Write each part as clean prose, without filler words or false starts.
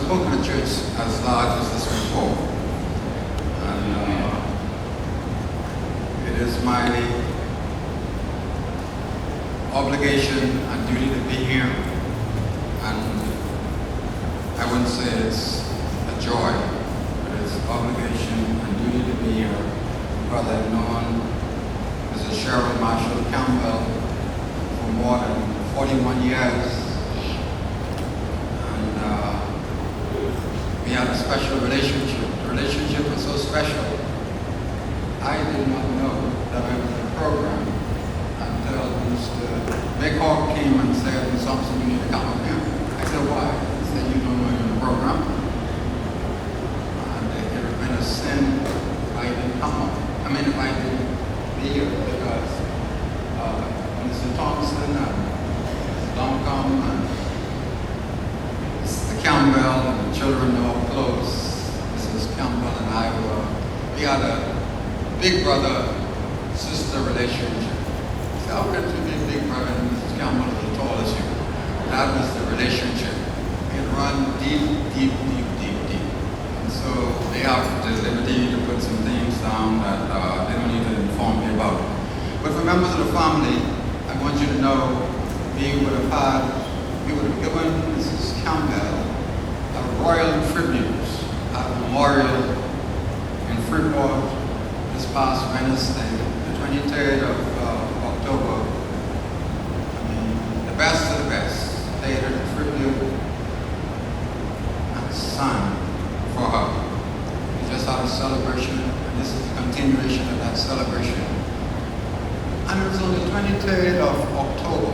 spoken at church as large as this before. And it is my obligation and duty to be here. And I wouldn't say it's a joy, but it's obligation and duty to be here. Brother, I've known Mrs. Cheryl Marshall-Campbell for more than 41 years. We had a special relationship. The relationship was so special. I did not know that I was in the program until Mr. McHawk came and said, "Ms. Thompson, you need to come up here." I said, "Why?" He said, "You don't know you're in the program." And it would have been a sin if I didn't come up. I mean, if I didn't be here, because Mr. Thompson and Mr. Duncombe and Mr. Campbell and the children are all close. Mrs. Campbell and I we had a big brother-sister relationship. So how could you be big brother and Mrs. Campbell is as tall as you? That was the relationship. It run deep, deep, deep, deep, deep. And so they have the liberty to put some things down that they don't need to inform me about. But for members of the family, I want you to know we would have given Mrs. Campbell a royal tribute at a memorial in Freeport this past Wednesday, the 23rd of October. I mean, the best of the best paid her a tribute and sang for her. We just had a celebration, and this is the continuation of that celebration. And it was on the 23rd of October.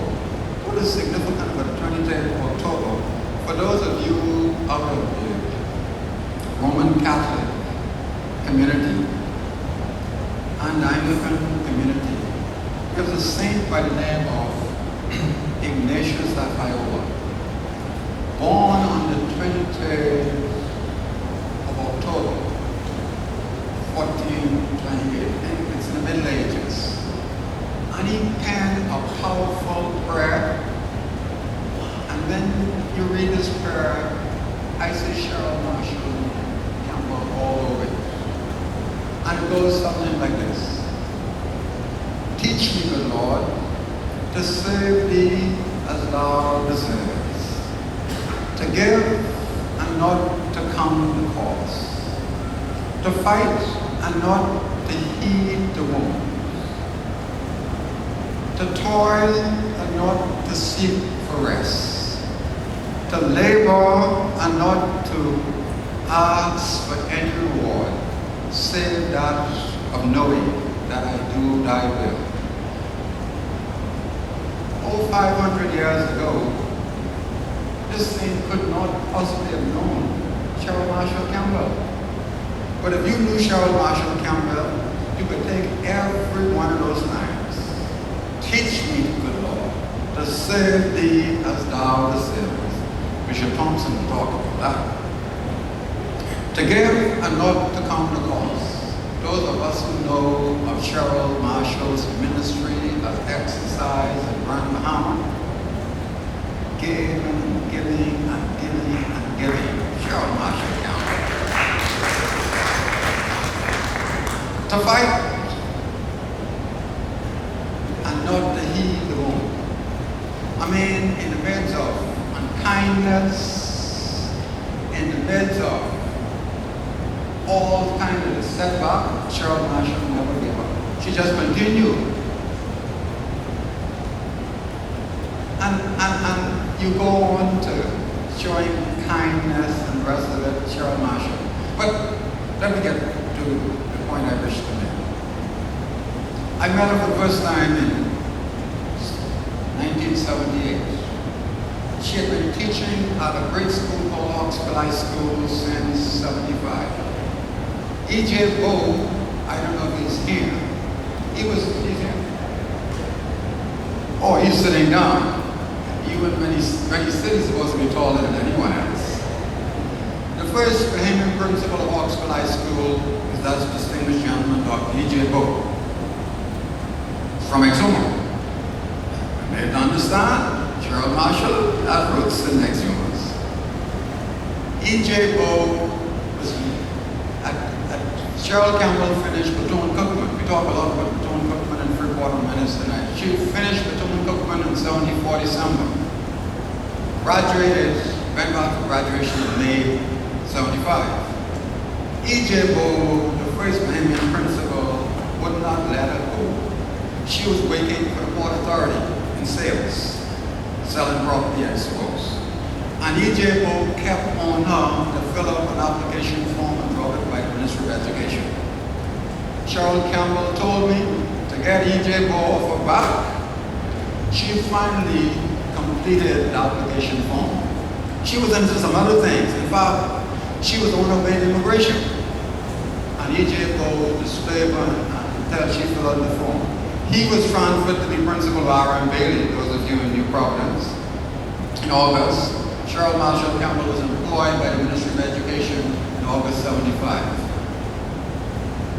What is significant about the 23rd of October? For those of you out of the Roman Catholic community and Anglican community, there's a saint by the name of Ignatius of Loyola, born on the 23rd of October, 1428. It's in the Middle Ages. And he penned a powerful prayer. And then you read this prayer, I see Cheryl Marshall-Campbell all over it. And it goes something like this. Teach me, good Lord, to serve thee as thou deserves, to give and not to count the cost, to fight and not to heed the wound, to toil and not to seek for rest, to labor and not to ask for any reward, save that of knowing that I do thy will. Over 500 years ago, this saint could not possibly have known Cheryl Marshall-Campbell. But if you knew Cheryl Marshall-Campbell, you could take every one of those lines. Teach me, good Lord, to serve thee as thou deservest. Bishop Thompson talked about that. To give and not to count the cost. Those of us who know of Cheryl Marshall's ministry of exercise in Bahama, giving and giving and giving and giving. Cheryl Marshall-Campbell. To fight and not to heed the wound. I mean, in the midst of unkindness, in the midst of all kinds of setback, Cheryl Marshall never gave up. She just continued. And you go on to showing kindness and the rest of it, Cheryl Marshall. But let me get to the point I wish to make. I met her for the first time in 1978. She had been teaching at a great school called Oxford High School since 75. E.J. Bowe, I don't know if he's here. He's here. Oh, he's sitting down. Even when he said he's supposed to be taller than anyone else. The first Bahamian principal of Oxford High School is that distinguished gentleman, Dr. E.J. Bowe, from Exuma. You may understand, Cheryl Marshall has roots in Exumas. E.J. Bow was Cheryl Campbell finished platoon cookman. We talk a lot about platoon cookman and 3/4 minutes tonight. She finished platoon cookman in 74 December. Graduated, went back for graduation in May 75. E.J. Bow, the first Bahamian principal, would not let her go. She was working for the Port Authority in sales, selling property, I suppose. And E.J. Bow kept on her to fill up an application form and brought it by the Ministry of Education. Cheryl Campbell told me to get E.J. Bow off her back. She finally completed the application form. She was into some other things. In fact, she was on her way to immigration. And E.J. Bow displayed her until she filled out the form. He was transferred to be principal of R.M. Bailey, those of you in New Providence. In August, Cheryl Marshall-Campbell was employed by the Ministry of Education in August 75.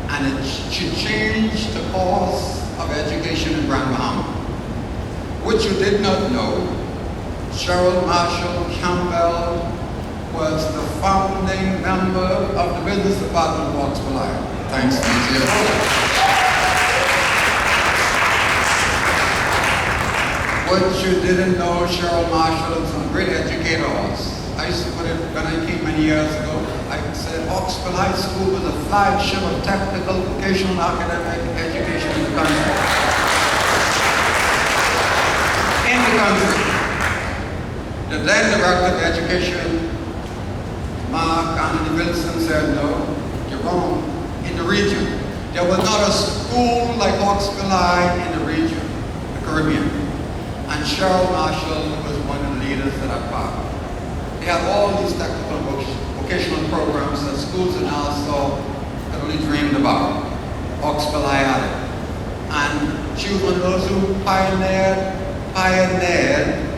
And she changed the course of education in Grand Bahama. What you did not know, Cheryl Marshall-Campbell was the founding member of the business department of Oxford. Thanks to you. What you didn't know, Cheryl Marshall and some great educators. I used to put it when I came many years ago. I said Oxford High School was a flagship of technical, vocational, academic education in the country. In the country. The then Director of Education, Mark Anthony Wilson, said, no, you're wrong. In the region, there was not a school like Oxford High in the region, the Caribbean. And Cheryl Marshall was one of the leaders of that part. They had all these technical vocational programs that schools in Nassau had only dreamed about. Oxford High had it. And she was one of those who pioneered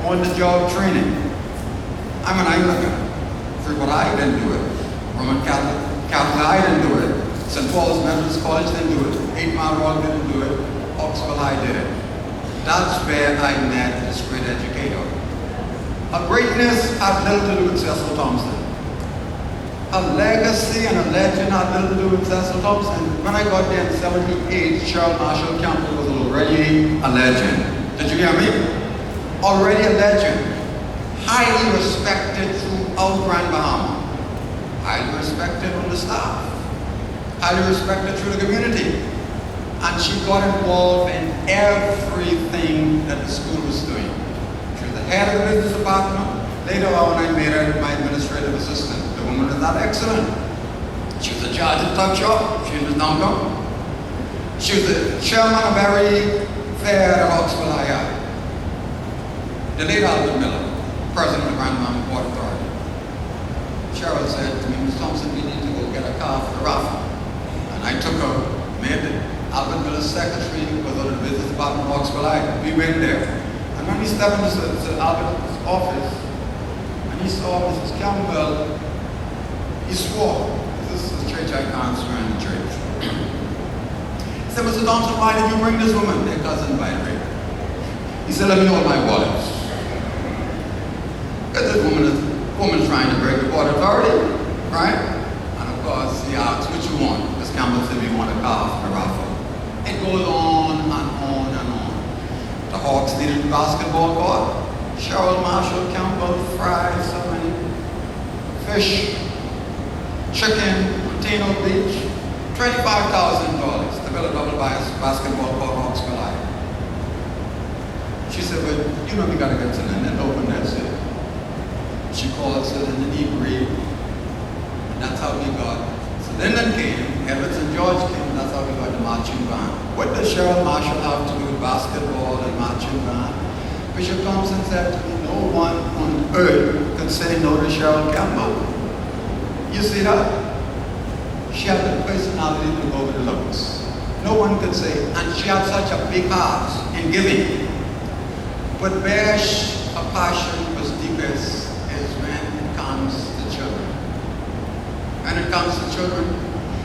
on-the-job training. I'm an Anglican. Kirkwood I didn't do it. Roman Catholic I didn't do it. St. Paul's Methodist College didn't do it. 8 Mile Road didn't do it. Oxford High did it. That's where I met this great educator. Her greatness had little to do with Cecil Thompson. Her legacy and her legend had little to do with Cecil Thompson. When I got there in 78, Cheryl Marshall-Campbell was already a legend. Did you hear me? Already a legend. Highly respected throughout Grand Bahama. Highly respected on the staff. Highly respected through the community. And she got involved in everything that the school was doing. She was the head of the business department. Later on, I made her my administrative assistant. The woman is not excellent. She was the judge at Tuck Shop. She was downtown. She was the chairman of every fair at Oxford High. The late Albert Miller, president of the Grand Bahama Port Authority. Cheryl said to me, Ms. Thompson, we need to go get a car for the raffle. And I took her, made it. Albert Miller's secretary was on the business department of Oxford High. We went there. And when we stepped into Albert's office, and he saw Mrs. Campbell, he swore, this is a church I can't swear in the church. He said, Mr. Thompson, why did you bring this woman? Their cousin, by the way. He said, let me hold my wallet. Because this woman's trying to break the Port Authority, right? And of course, he asked, what you want? Ms. Campbell said, we want a car for the raffle. It goes on and on and on. The Hawks needed a basketball court. Cheryl Marshall-Campbell fried so many fish, chicken, potato beach, $25,000 to build a double basketball court at Oxford High. She said, but you know we gotta get to Linden, open that's it. She called us to Linden, he agreed, and that's how we got. So Linden came, Edwards and George came, and that's how we got the marching band. What does Cheryl Marshall have to do with basketball and marching band? Bishop Thompson said to me, no one on earth could say no to Cheryl Campbell. You see that? She had the personality to go with the looks. No one could say, and she had such a big heart in giving. But where her passion was deepest is when it comes to children. When it comes to children,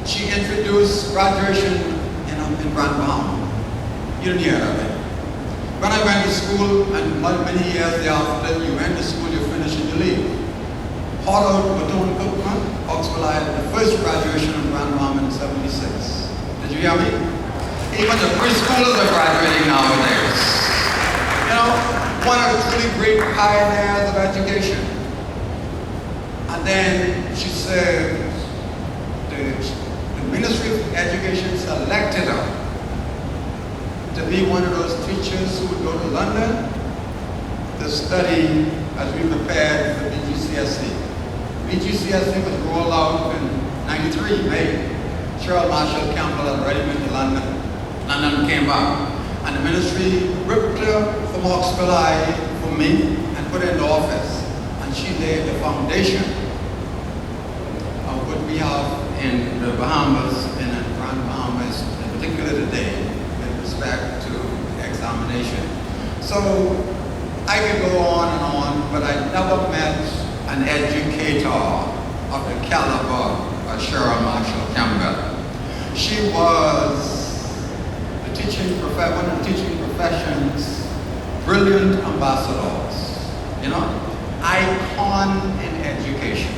she introduced graduation in Grand Bahama. You didn't hear of it. When I went to school, and many years thereafter, you went to school, you finish and you leave. Auto Baton Cookman, Oxford, the first graduation of Grand Bahama in 76. Did you hear me? Even the preschoolers are graduating nowadays. You know, one of the really great pioneers of education. And then she said the Ministry of Education selected her to be one of those teachers who would go to London to study as we prepared for BGCSE. BGCSE was rolled out in 93, May. Cheryl Marshall-Campbell had already been to London. London came back. And the ministry ripped her from Oxford for me and put her in the office. And she laid the foundation of what we have in the Bahamas and in Grand Bahamas, in particular today, with respect to examination. So I could go on, but I never met an educator of the caliber of Cheryl Marshall-Campbell. She was one of the teaching profession's brilliant ambassadors, you know, icon in education,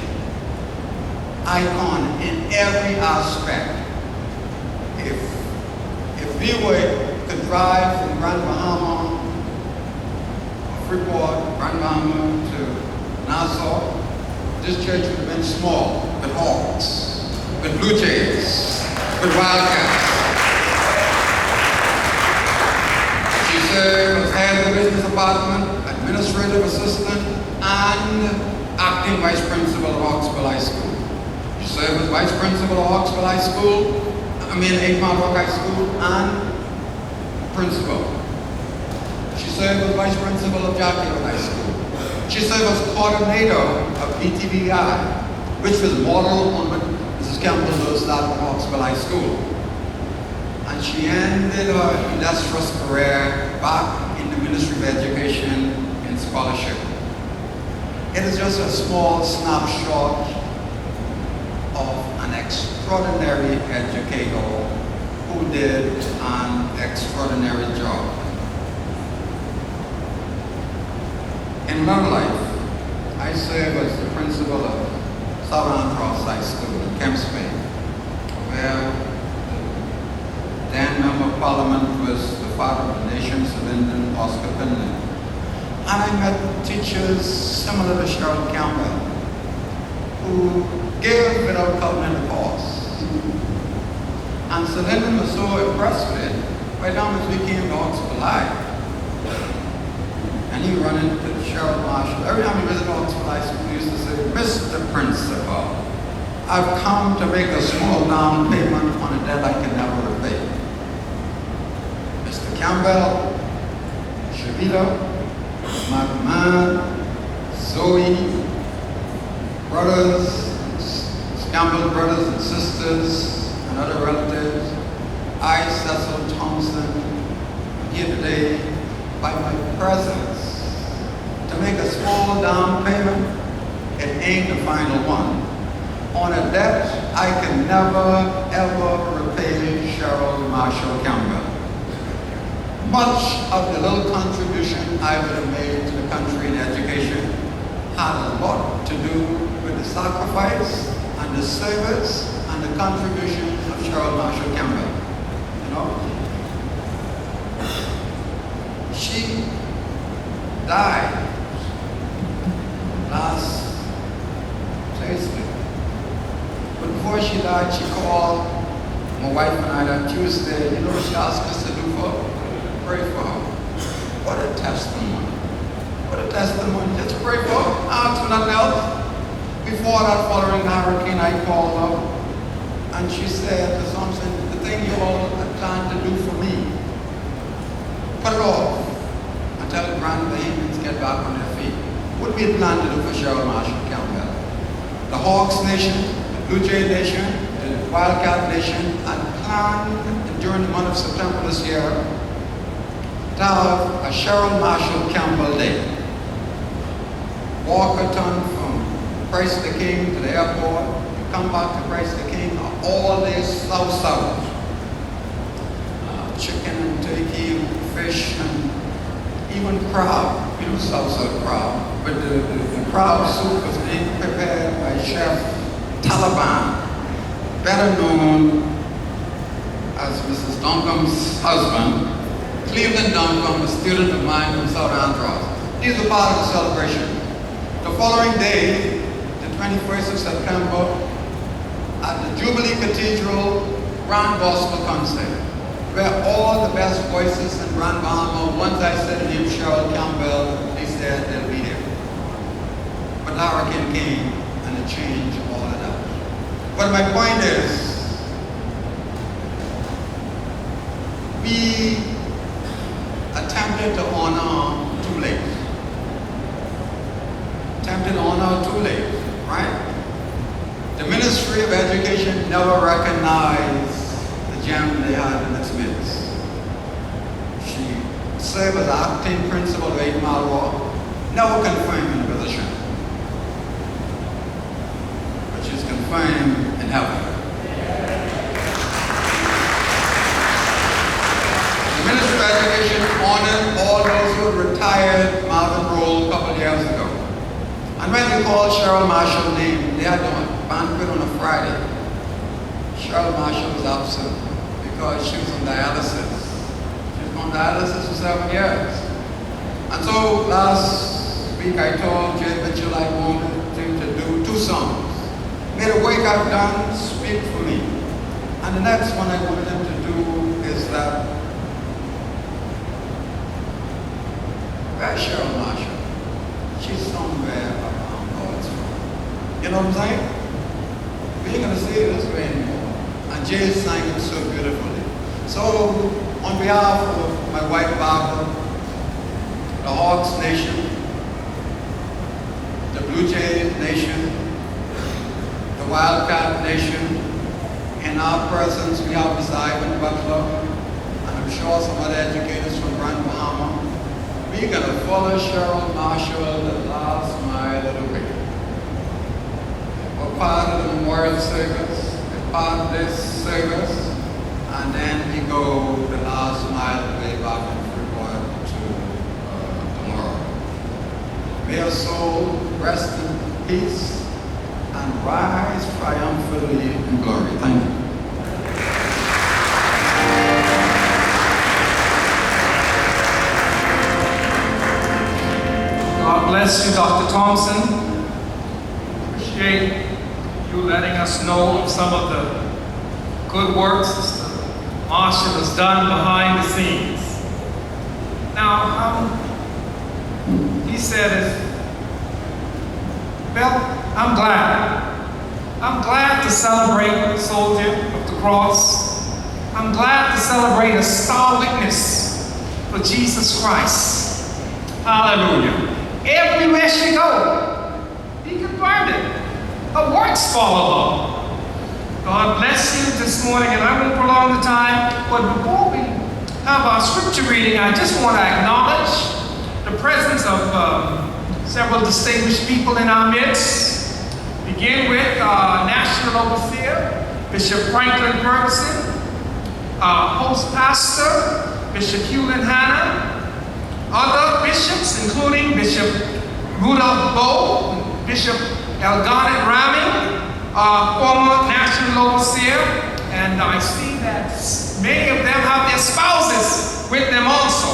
icon in every aspect. If we could drive from Grand Bahama, Freeport, Grand Bahama to Nassau, this church would have been small, with hawks, with blue jays, with wildcats. She served as head of the business department, administrative assistant, and acting vice principal of Hawksville High School. She served as vice principal of Hawksville High School, Eight-Mile Rock High School, and principal. She served as vice principal of Jackson High School. She served as coordinator of ETVI, which was modeled on what Mrs. Campbell started at Hawksville High School. And she ended her illustrious career back in the Ministry of Education in scholarship. It is just a small snapshot of an extraordinary educator who did an extraordinary job. In my life, I served as the principal of Southern Cross High School in Kemp Spain, where the then member of Parliament was the father of the nation, Sir Lyndon Oscar Finley. And I met teachers similar to Cheryl Campbell, who gave without counting the cost. And Sir Lyndon was so impressed with it, by the time we came to Oxford High. And he run into Cheryl Marshall. Every time he visited Oxford High School, he used to say, Mr. Principal, I've come to make a small down payment on a debt I can never repay. Mr. Campbell, Shavita, McMahon, Zoe, brothers, Campbell brothers and sisters, and other relatives, I, Cecil Thompson, am here today by my presence to make a small down payment. It ain't the final one on a debt I can never ever repay Cheryl Marshall-Campbell. Much of the little contribution I would have made to the country in education had a lot to do with the sacrifice and the service and the contribution of Cheryl Marshall-Campbell. You know? She died last Thursday. But before she died, she called my wife and I that Tuesday. You know what she asked us to do for her? Pray for her. What a testimony. What a testimony. Just pray for her. Ask for nothing else. Before that, following the hurricane, I called her and she said to Thompson, the thing you all are trying to do for me, put it off until the Grand Bahamians get back on their feet. What we had planned to do for Cheryl Marshall-Campbell. The Hawks Nation, the Blue Jay Nation, the Wildcat Nation, had planned during the month of September this year to have a Cheryl Marshall-Campbell Day. Walkathon from Christ the King to the airport, you come back to Christ the King, all day south. Chicken and turkey, fish, and even crab, south crab. but the crowd soup was being prepared by Chef Taliban, better known as Mrs. Duncombe's husband, Cleveland Duncombe, a student of mine from South Andros. These were part of the celebration. The following day, the 21st of September, at the Jubilee Cathedral Grand Gospel Concert, where all the best voices in Grand Bahama, once I said the name Cheryl Campbell, they said they'll be there. But the hurricane came and it changed all of that. But my point is, we attempted to honor too late. Attempted to honor too late, right? The Ministry of Education never recognized the gem they had in its midst. She served as acting principal of 8 Mile Walk, never confirmed in the position. But she's confirmed in heaven. The Ministry of Education honored all those who had retired Marvin Roll a couple of years ago. And when we called Cheryl Marshall's name, they had a banquet on a Friday. Cheryl Marshall was absent because she was on dialysis. She was on dialysis for 7 years. And so last week I told Jay Mitchell I wanted him to do 2 songs. May the work I've done speak for me. And the next one I wanted him to do is that, where's Cheryl Marshall? She's somewhere around God's throne. You know what I'm saying? We ain't gonna say it this way anymore. And Jay sang it so beautifully. So, on behalf of my wife Barbara, the Hawks Nation, the Blue Jay Nation, the Wildcat Nation, in our presence we have Miss Ivan Butler, and I'm sure some other educators from Grand Bahama. We're going to follow Cheryl Marshall the last mile of the way. We're part of the memorial service, we're part of this service, and then we go the last mile of the way back in Kirkwood to tomorrow. May her soul rest in peace and rise triumphantly in glory. Thank you. God bless you, Dr. Thompson. Appreciate you letting us know of some of the good works Mr. Marshall has done behind the scenes. Now, he said, well, I'm glad. I'm glad to celebrate the soldier of the cross. I'm glad to celebrate a star witness for Jesus Christ. Hallelujah. Everywhere she go, he confirmed it. Her works follow her. God bless you this morning, and I won't prolong the time, but before we have our scripture reading, I just want to acknowledge the presence of several distinguished people in our midst. Begin with our National Overseer, Bishop Franklin Ferguson, our host pastor, Bishop Hewlin Hanna, other bishops, including Bishop Rudolph Bowe, Bishop Elganet Rami, our former National Overseer, and I see that many of them have their spouses with them also.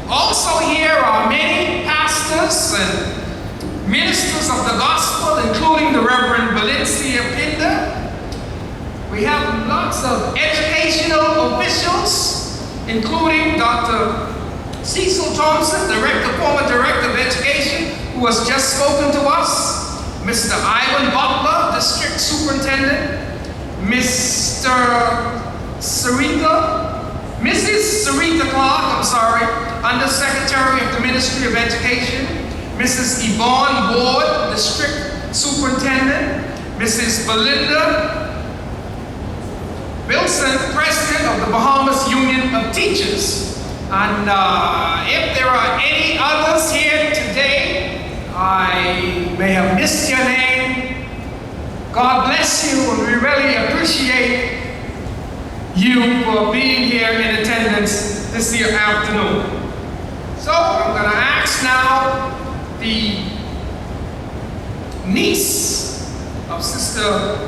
Also here are many pastors and ministers of the gospel, including the Reverend Valencia Pinda. We have lots of educational officials, including Dr. Cecil Thompson, former Director of Education, who has just spoken to us. Mr. Ivan Butler, District Superintendent. Mrs. Sarita Clark, Undersecretary of the Ministry of Education. Mrs. Yvonne Ward, District Superintendent. Mrs. Belinda Wilson, President of the Bahamas Union of Teachers. And if there are any others here today, I may have missed your name. God bless you, and we really appreciate you for being here in attendance this afternoon. So I'm going to ask now the niece of Sister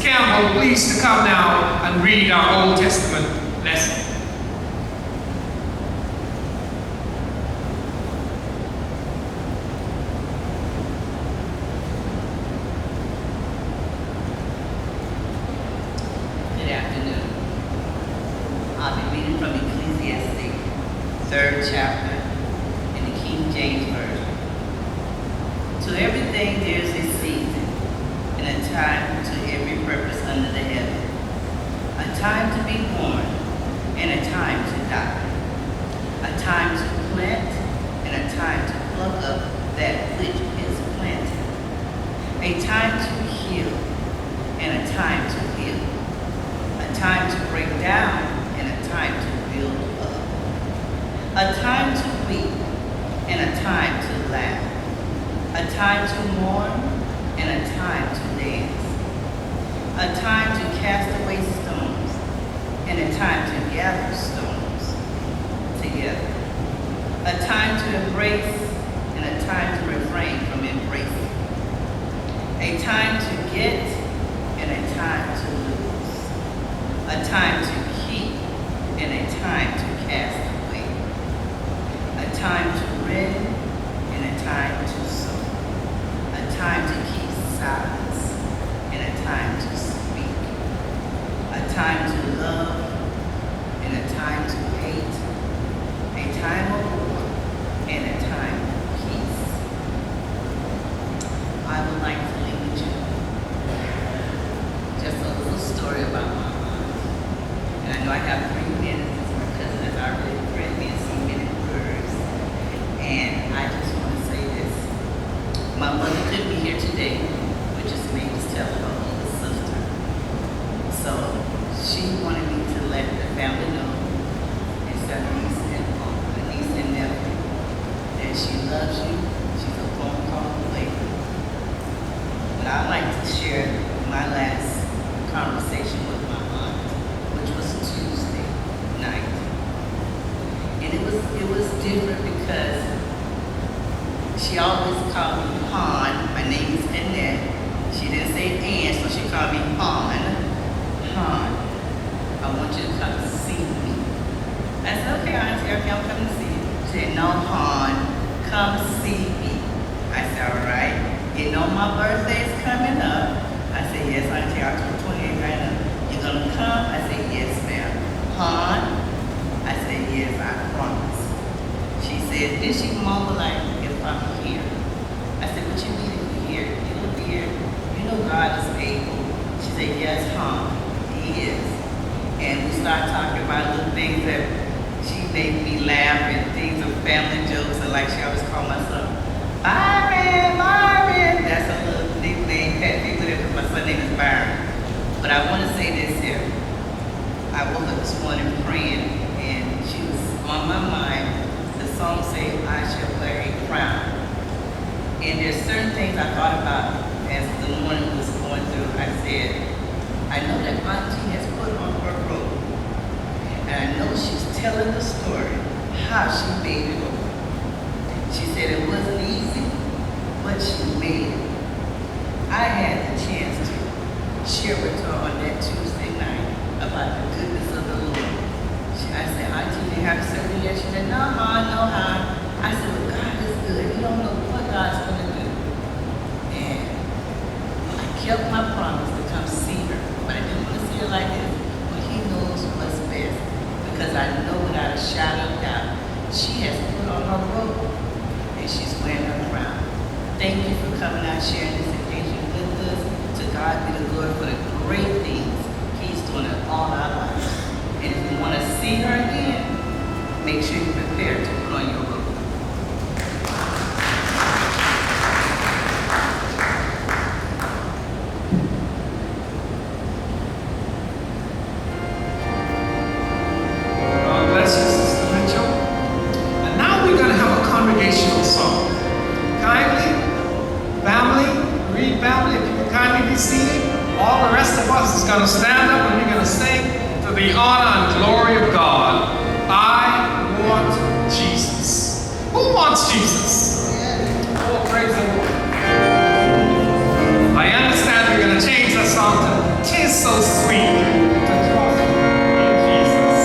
Campbell, please to come now and read our Old Testament lesson. Good afternoon. I'll be reading from Ecclesiastes, 3rd chapter, in the King James Version. To everything there is a season, and a time to every purpose under the heaven. A time to be born, and a time to die. A time to plant, and a time to pluck up that which is planted. A time to heal, and a time to heal. A time to break down, and a time to build up. A time to weep, and a time to laugh. A time to mourn, and a time to dance. A time to cast away stones, and a time to gather stones together. A time to embrace, and a time to refrain from embracing. A time to get, and a time to lose. A time to keep, and a time to cast away. A time to rend, and a time to sow. A time to keep silence, and a time to speak. A time to love, and a time to hate. A time of war, and a time of peace. I would like to leave with you just a little story about my aunt. And I know I have 3 minutes. My cousin has already read me in so many words. And I just want to say this. My mother couldn't be here today, which is me just telling her older sister. So she wanted me to let the family know, instead of niece and nephew, that she loves you. She's a phone call away. But I'd like to share my last conversation with my aunt, which was Tuesday night. And it was different because she always called me Han. My name is Annette. She didn't say Ann, so she called me Han. Han, I want you to come see me. I said, okay, Auntie, I'm coming to see you. She said, no, Han, come see me. I said, all right. You know my birthday is coming up. I said, yes, Auntie, October 28th right now. You gonna come? I said, yes, ma'am. Han? I said, yes, I promise. She said, did she mumble like, if I'm here? I said, what you mean if you're here? You look here. You know God is able. She said, yes, Han, he is. And we started talking about little things that she made me laugh and things of family jokes, and like she always called my son, Byron. That's a little nickname, pet people there, because my son's name is Byron. But I want to say this here. I woke up this morning praying, and she was on my mind. The song says, I shall wear a crown. And there's certain things I thought about as the morning was going through. I said, I know that Auntie has put on her robe. And I know she's telling the story, how she made it over. She said it wasn't easy, but she made it. I had the chance to share with her on that Tuesday night about the goodness of the Lord. I said, Auntie, you didn't have surgery yet? She said, no, hon, no, hon. I said, well, God is good. You don't know what God's going to do. And I kept my promise to come see her. But I didn't want to see her like this. But he knows what's best. Because I know without a shadow of doubt, she has put on her robe and she's wearing her crown. Thank you for coming out sharing this occasion with us. To God be the glory for the great things he's doing in all our lives. And if you want to see her again, make sure you're prepared to put on your robe. God bless you, Sister Mitchell. And now we're going to have a congregational song. Kindly, family, read family, if you can kindly be seated. All the rest of us is going to stand up and we're going to sing to the honor and glory of God. I want wants Jesus. Oh, praise the Lord. I understand we're going to change that song to "'Tis So Sweet to Trust in Jesus."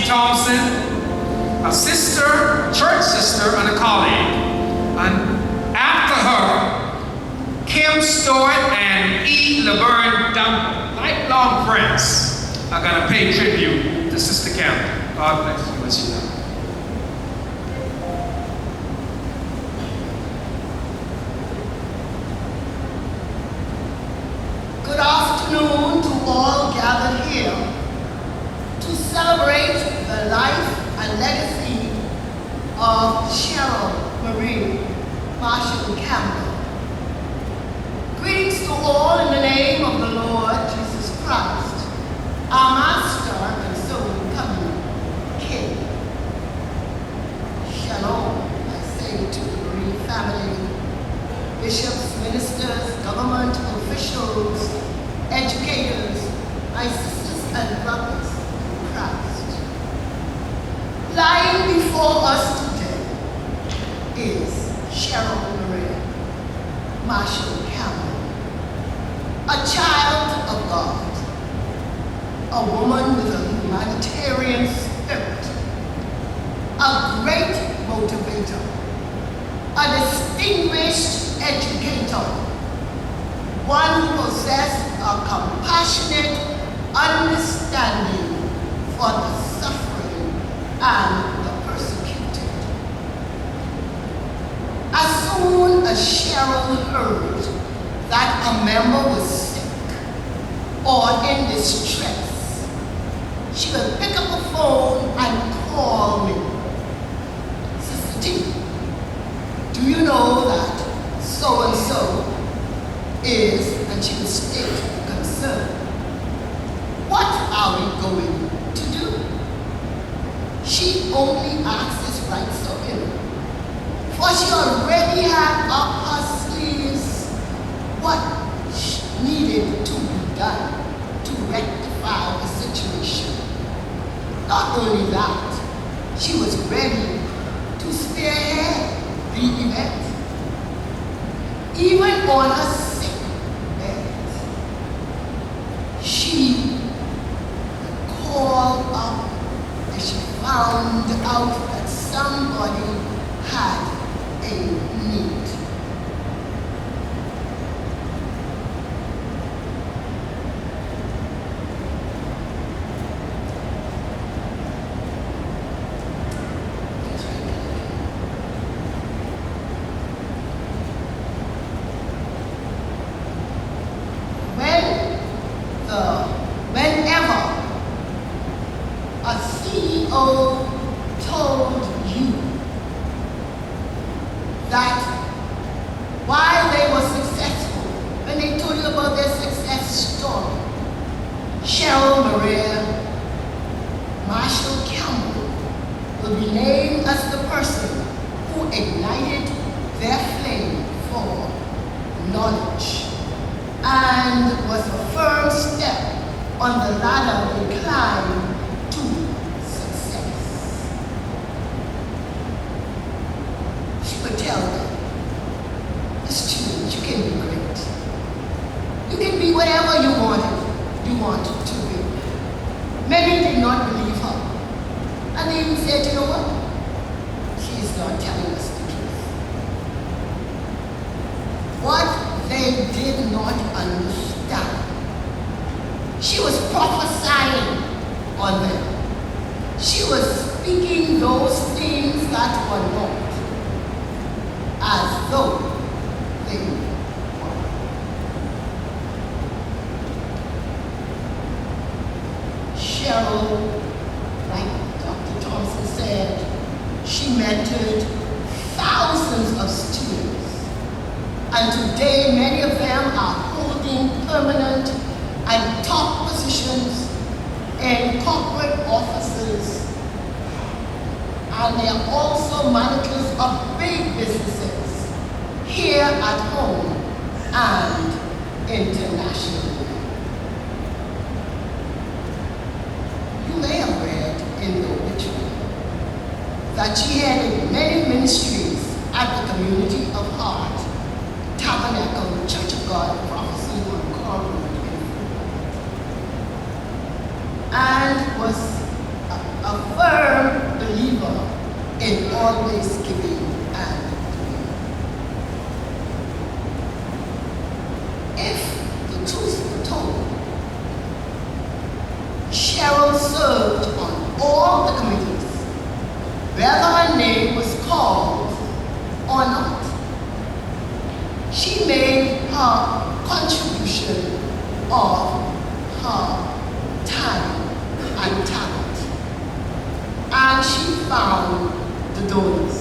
Thompson, a sister, church sister, and a colleague. And after her, Kim Stewart and E. Laverne Duncan, lifelong friends, are going to pay tribute to Sister Campbell. God bless you as you know. Good afternoon to all gathered here to celebrate the life and legacy of Cheryl Marshall-Campbell. Greetings to all in the name of the Lord Jesus Christ, our Master and soon coming King. Shalom, I say to the bereaved family, bishops, ministers, government officials, educators, my sisters and brothers in Christ. Lying before us today is Cheryl Marshall-Campbell, a child of God, a woman with a humanitarian spirit, a great motivator, a distinguished educator, one who possessed a compassionate understanding for the suffering and the persecuted. As soon as Cheryl heard that a member was sick or in distress, she would pick up the phone and call me. Sister T, do do you know that so-and-so is, and she would state the concern. What are we going to do? She only asked this right so ill, for she already had up her sleeves what needed to be done to rectify the situation. Not only that, she was ready to spearhead the event. Even on her sick bed, she called up and she found out that somebody had a need. Whenever a CEO told you that while they were successful, when they told you about their success story, Cheryl Marshall-Campbell will be named as the person who ignited their flame for knowledge and was a firm step on the ladder they climbed to success. She would tell them, it's true, you can be great. You can be whatever you want to be. Many did not believe her. And they even said, you know what? She's not telling us the truth. What they did not understand, she was prophesying on them. She was speaking those things that were not as though they were. Cheryl, like Dr. Thompson said, she mentored thousands of students. And today, many of them are holding permanent and top positions in corporate offices. And they are also managers of big businesses here at home and internationally. You may have read in the obituary that she headed many ministries at the Community of Heart, Tabernacle, Church of God, Prophecy on Kirkwood, and was a firm believer in always giving and doing. If the truth were told, Cheryl served on all the committees, whether her name was called or not. She made her contribution of her time and talent, and she found the donors.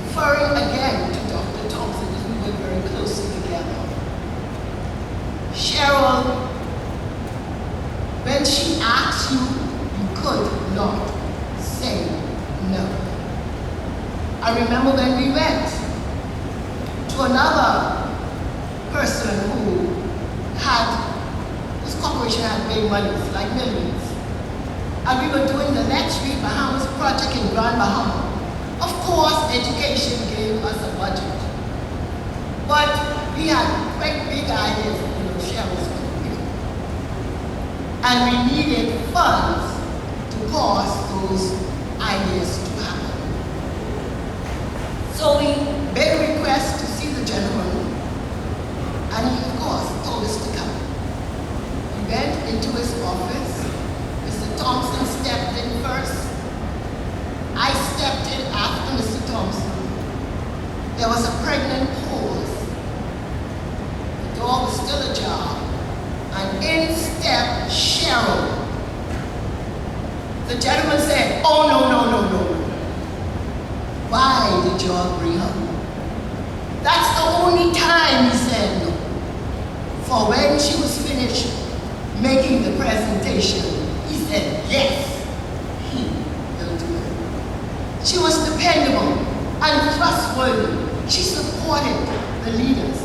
Referring again to Dr. Thompson, as we were very closely together, Cheryl, when she asked you, you could not say no. I remember when we went to another person who this corporation had made money, like millions. And we were doing the Next Street Bahamas project in Grand Bahama. Of course, education gave us a budget. But we had great big ideas, Cheryl's career. And we needed funds to cause those ideas to happen. So we made a request to see the gentleman, and he, of course, told us to come. We went into his office. Mr. Thompson stepped in first. I stepped in after Mr. Thompson. There was a pregnant pause. The door was still ajar, and in stepped Cheryl. The gentleman said, "Oh, no, no, no, no. would you all bring her? That's the only time he said no. For when she was finished making the presentation, he said yes, he will do it. She was dependable and trustworthy. She supported the leaders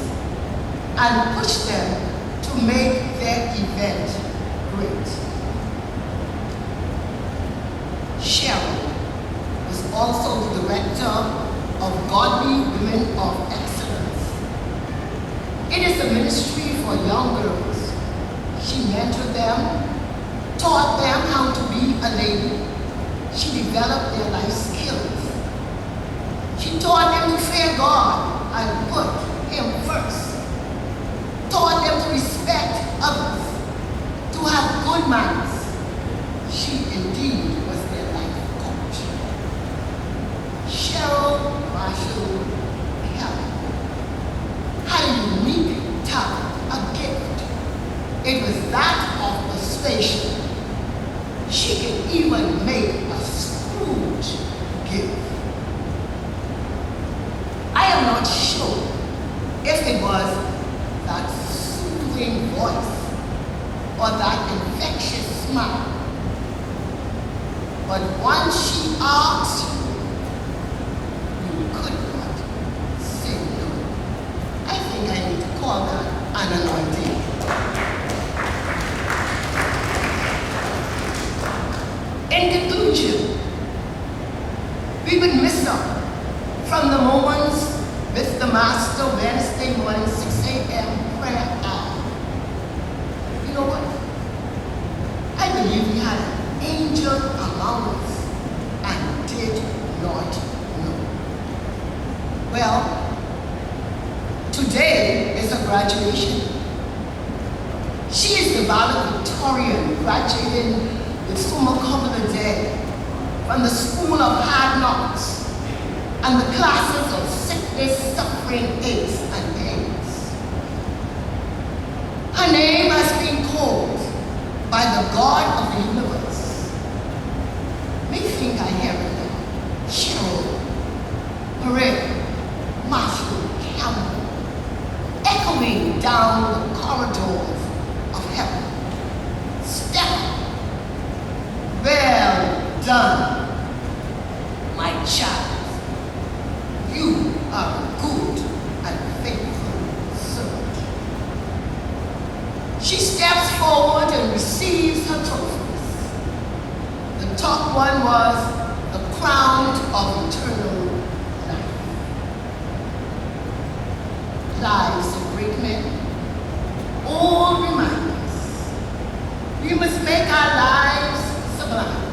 and pushed them to make their event great. Cheryl was also the director of Godly Women of Excellence. It is a ministry for young girls. She mentored them, taught them how to be a lady. She developed their life skills. She taught them to fear God and put Him first. Taught them to respect others, to have good manners. She indeed was their life coach. Cheryl Marshall-Campbell had a unique talent, a gift. It was that of persuasion. She could even make a Scrooge give. I am not sure if it was that soothing voice or that infectious smile. But once she asked, you could not say no. I think I need to call that an anointing. In conclusion, we would miss her from the moments with the Master Wednesday morning 6 a.m. prayer hour. You know what? I believe we had an angel among us and did not know. Well, today is a graduation. She is the valedictorian graduating with summa cum laude from the School of Hard Knocks and the classes of sickness, suffering, aches, and pains. Her name has been called by the God of the universe. Me think I hear it now. Cheryl Marshall-Campbell, echoing down the corridors of heaven. Step, well done, my child. You are a good and faithful servant. She steps forward and receives her trophies. The top one was the crown of eternal life. Lives of great men, all remind us we must make our lives sublime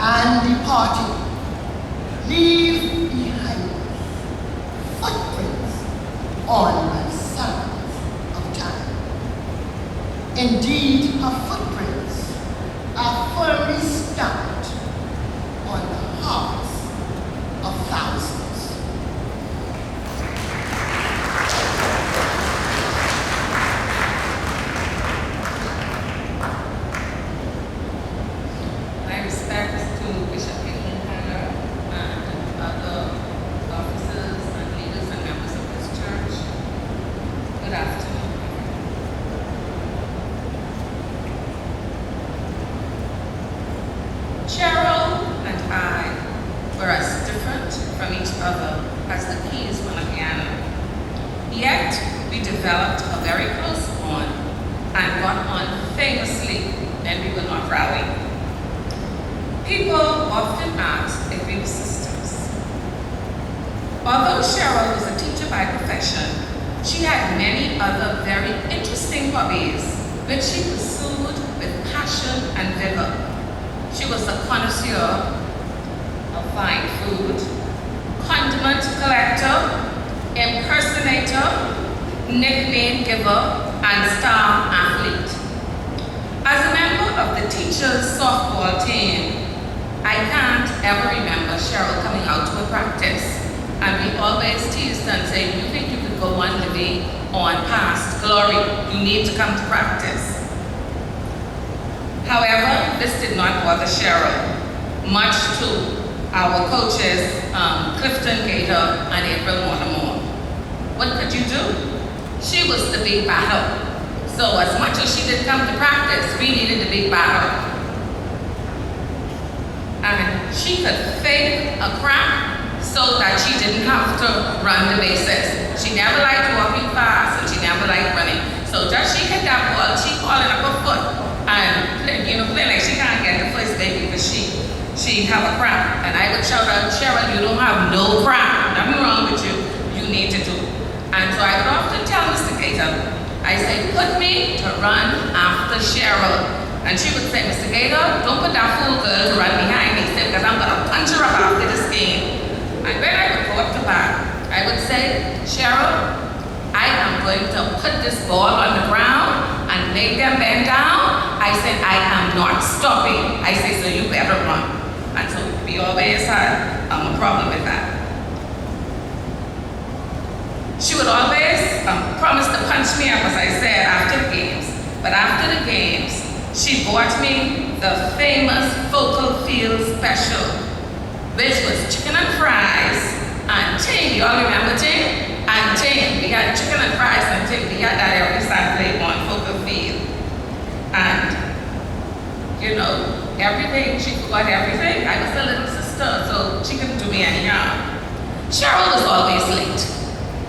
and departing. Leave behind us footprints on the sands of time. Indeed, her footprints are firmly stamped on the hearts of thousands. My respects to Bishop and other officers and leaders and members of this church. Good afternoon. Cheryl and I were as different from each other as the keys from a piano. Yet, we developed a very close bond and got on famously when we were not rowing. People often asked if we were sisters. Although Cheryl was a teacher by profession, she had many other very interesting hobbies, which she pursued with passion and vigor. She was a connoisseur of fine food, condiment collector, impersonator, nickname giver, and star athlete. As a member of the teacher's softball team, I can't ever remember Cheryl coming out to a practice, and we always teased her and said, you think you could go on living on past glory, you need to come to practice. However, this did not bother Cheryl, much to our coaches, Clifton Gator and April Mortimer. What could you do? She was the big battle. So as much as she didn't come to practice, we needed the big battle. And she could fake a crack so that she didn't have to run the bases. She never liked walking fast and she never liked running. So just she hit that ball, she calling up her foot and playing like she can't get the first baby because she have a crack. And I would shout out, Cheryl, you don't have no crack. Nothing wrong with you. You need to do. And so I would often tell Mr. Gator, I say, put me to run after Cheryl. And she would say, Mr. Gator, don't put that fool girl to run behind me, because I'm going to punch her up after this game. And when I would go up to bat, I would say, Cheryl, I am going to put this ball on the ground and make them bend down. I said, I am not stopping. I say, so you better run. And so we always had a problem with that. She would always promise to punch me up, as I said, after the games. But after the games, she bought me the famous Focal Field Special, which was chicken and fries and ting. You all remember ting? And ting. We had chicken and fries and ting. We had that every Saturday on Focal Field. And, everything, she forgot everything. I was a little sister, so she couldn't do me any harm. Cheryl was always late.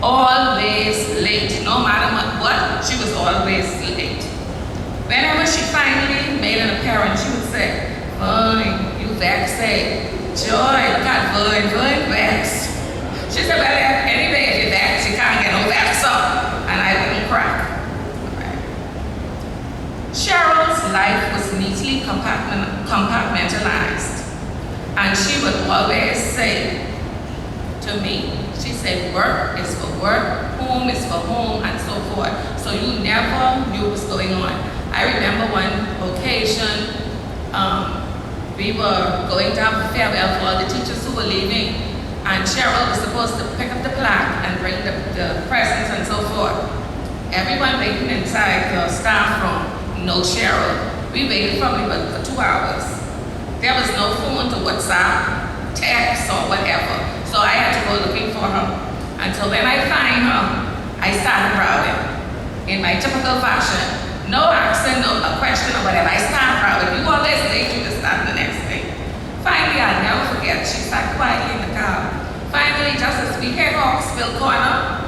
Always late. No matter what, she was always late. Whenever she finally made an appearance, she would say, Vern, you vexed, Joy, look at Vern vexed. She said, well, anyway, if you're vexed, you can't get no vex up. And I wouldn't crack. Right. Cheryl's life was neatly compartmentalized. And she would always say to me, she said, work is for work, home is for home, and so forth. So you never knew what was going on. I remember one occasion, we were going to have a farewell for all the teachers who were leaving, and Cheryl was supposed to pick up the plaque and bring the presents and so forth. Everyone waiting inside the staff room, no Cheryl. We waited probably for 2 hours. There was no phone to WhatsApp, text, or whatever. So I had to go looking for her. And so when I find her, I started crowding in my typical fashion. No accent, no a question or whatever. I started crowding. You always late, you just start the next thing. Finally, I'll never forget, she sat quietly in the car. Finally, just as we hit Hawksville corner,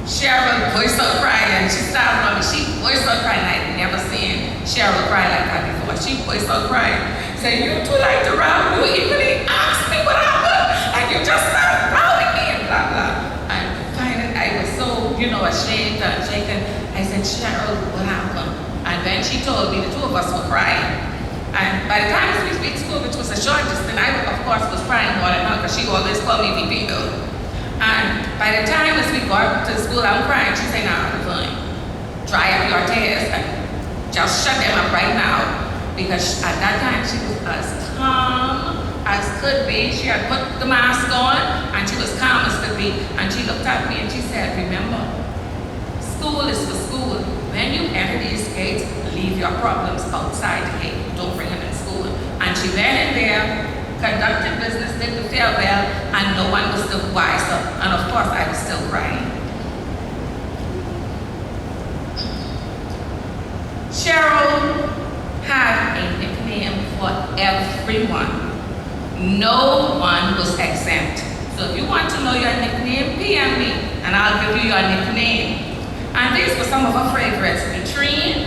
Cheryl burst out crying. She started running. She burst out crying. I'd never seen Cheryl cry like that before. She burst out crying. Said, you too like to run. You even asked me what happened. And you just started rowing me and blah, blah. And finally, I was so, ashamed and shaken. I said, Cheryl, what happened? And then she told me, the two of us were crying. And by the time we reached school, which was a short distance, I, of course, was crying more than her because she always called me VP though. And by the time as we got to school, I'm crying. She said, nah, I'm fine. Dry up your tears and just shut them up right now. Because at that time, she was as calm as could be. She had put the mask on and she was calm as could be. And she looked at me and she said, remember, school is for school. When you enter these gates, leave your problems outside the gate. Don't bring them in school. And she went in there, conducted business, did the farewell, and no one was the wiser. And of course, I was still crying. Cheryl had a nickname for everyone. No one was exempt. So if you want to know your nickname, PM me, and I'll give you your nickname. And these were some of her favorites: Vitrine,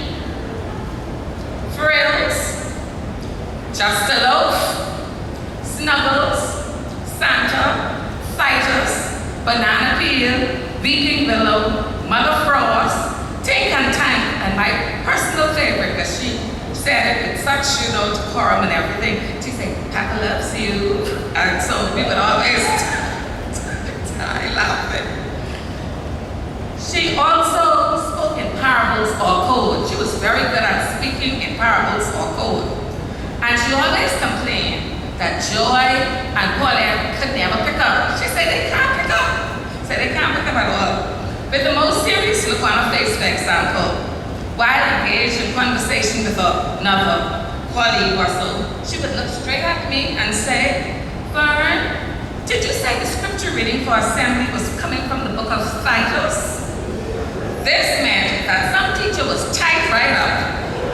Frills, Just a Loaf, Snuggles, Santa, Citrus, Banana Peel, Weeping Willow, Mother Frost, Tink and Tank, and my personal favorite, because she said it with such, decorum and everything. She said, Papa loves you. And so we would always die laughing. She also spoke in parables or code. She was very good at speaking in parables or code. And she always complained that Joy and Paulette could never pick up. She said they can't pick up. Said they can't pick up at all. With the most serious look on her face, for example, while engaged in conversation with another colleague or so, she would look straight at me and say, Vern, did you say the scripture reading for assembly was coming from the book of Titus? This meant that some teacher was tight right up,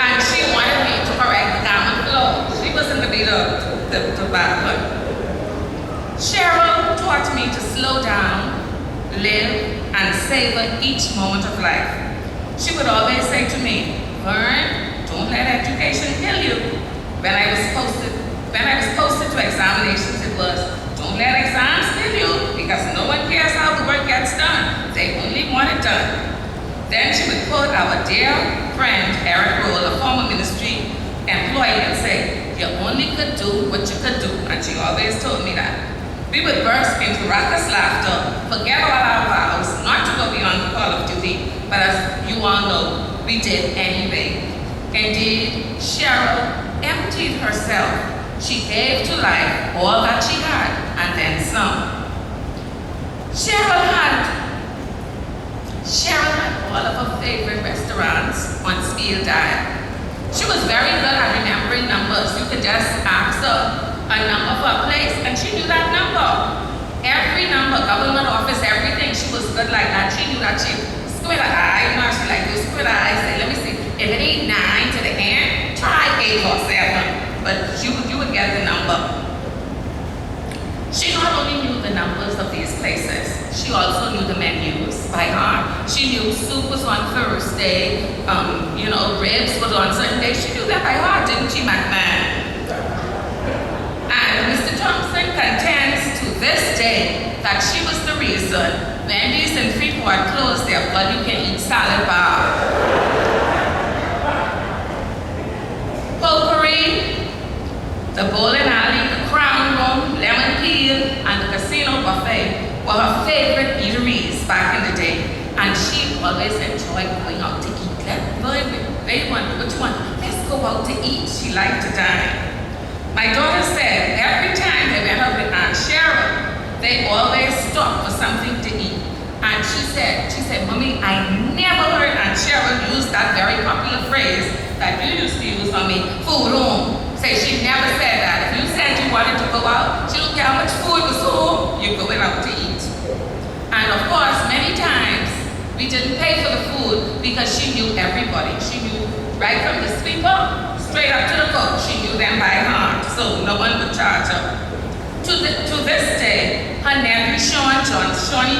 and she wanted me to correct the garment flow. She wasn't to be the bad one. Cheryl taught me to slow down, live, and savor each moment of life. She would always say to me, Vern, don't let education kill you. When I was posted to examinations, it was, don't let exams kill you, because no one cares how the work gets done. They only want it done. Then she would quote our dear friend Eric Roll, a former ministry employee, and say, you only could do what you could do. And she always told me that. We would burst into raucous laughter, forget all our vows, not to go beyond the call of duty, but as you all know, we did anyway. Indeed, Cheryl emptied herself. She gave to life all that she had, and then some. Cheryl had all of her favorite restaurants on speed dial. She was very good at remembering numbers. You could just ask her a number for a place, and she knew that number. Every number, government office, everything, she was good like that. She knew that she square the eye, you know, she like those square the eye, say, let me see, if it ain't 9 to the end, try 8 or 7, but you would get the number. She not only knew the numbers of these places, she also knew the menus by heart. She knew soup was on Thursday, ribs was on certain days. She knew that by heart, didn't she, McMahon? And Mr. Thompson contends to this day that she was the reason Wendy's and Freeport closed their all-you-can-eat salad bar. Potpourri, the bowling alley, the crown room, lemon peel, and the casino buffet were her favorite eateries back in the day. And she always enjoyed going out to eat. What you want? Let's go out to eat. She liked to dine. My daughter said every time they went out with Aunt Cheryl, they always stopped for something to eat. And she said, Mommy, I never heard Aunt Cheryl use that very popular phrase that you used to use on me, food home. Say she never said that. If you said you wanted to go out, she don't care how much food was home, you're going out to eat. And of course, many times, we didn't pay for the food because she knew everybody. She knew right from the sweeper, straight up to the cook. She knew them by heart, so no one would charge her. To this day, her nephew Shawnee,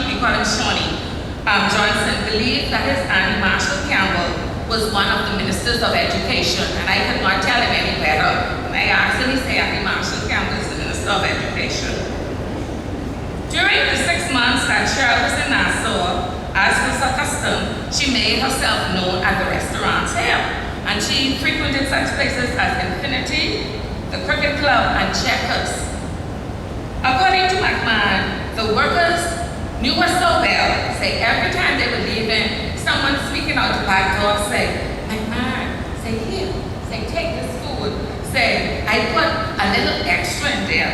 we call him Shawnee, Johnson, believed that his Aunt Marshall-Campbell was one of the ministers of education, and I could not tell him any better. When I asked him, he said, Auntie Marshall-Campbell is the minister of education. During the 6 months that Cheryl was in Nassau, as was her custom, she made herself known at the restaurants here, and she frequented such places as Infinity, the Cricket Club, and Checkers. According to McMahon, the workers knew her so well, say every time they were leaving, someone speaking out the back door say, McMahon, say here, say take this food, say I put a little extra in there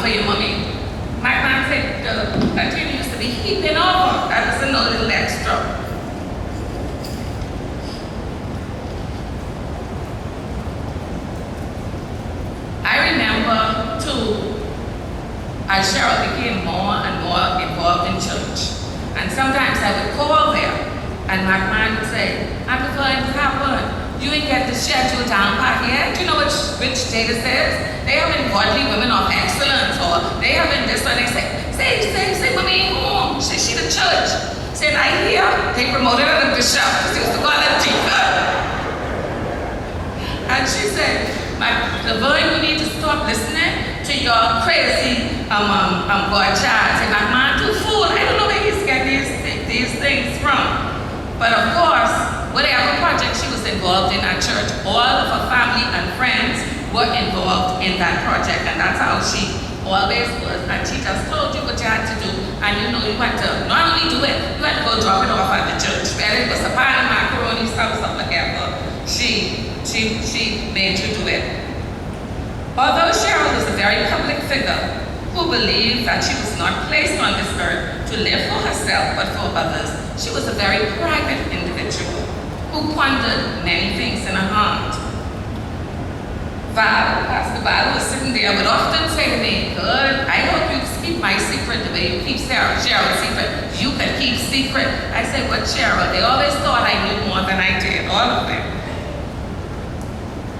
for your mommy. McMahon said the canteen used to be heaping over, that was no little extra. I remember too, as Cheryl became more and more involved in church. And sometimes I would call there, and McMahon would say, I'm going to happen. You ain't get the schedule down pat yet. Do you know which day this is? They haven't godly women of excellence, or they haven't this one. They say, Mommy ain't home. She the church. Said, I hear they promoted her to bishop, because he used to call her Deacon. And she said, Laverne, you need to stop listening to your crazy God child. Say, my man too fool. I don't know where he's getting these things from. But of course, whatever project she was involved in at church, all of her family and friends were involved in that project, and that's how she always was. And she just told you what you had to do, and you know you had to not only do it, you had to go drop it off at the church. Whether it was a pan of macaroni, stuff, whatever, she made you do it. Although Cheryl was a very public figure who believed that she was not placed on this earth to live for herself but for others, she was a very private individual who pondered many things in her heart. Pastor Val was sitting there, would often say to me, "Good, I hope you keep my secret the way you keep Cheryl's secret. You can keep secret." I said, "What, Cheryl?" They always thought I knew more than I did, all of them.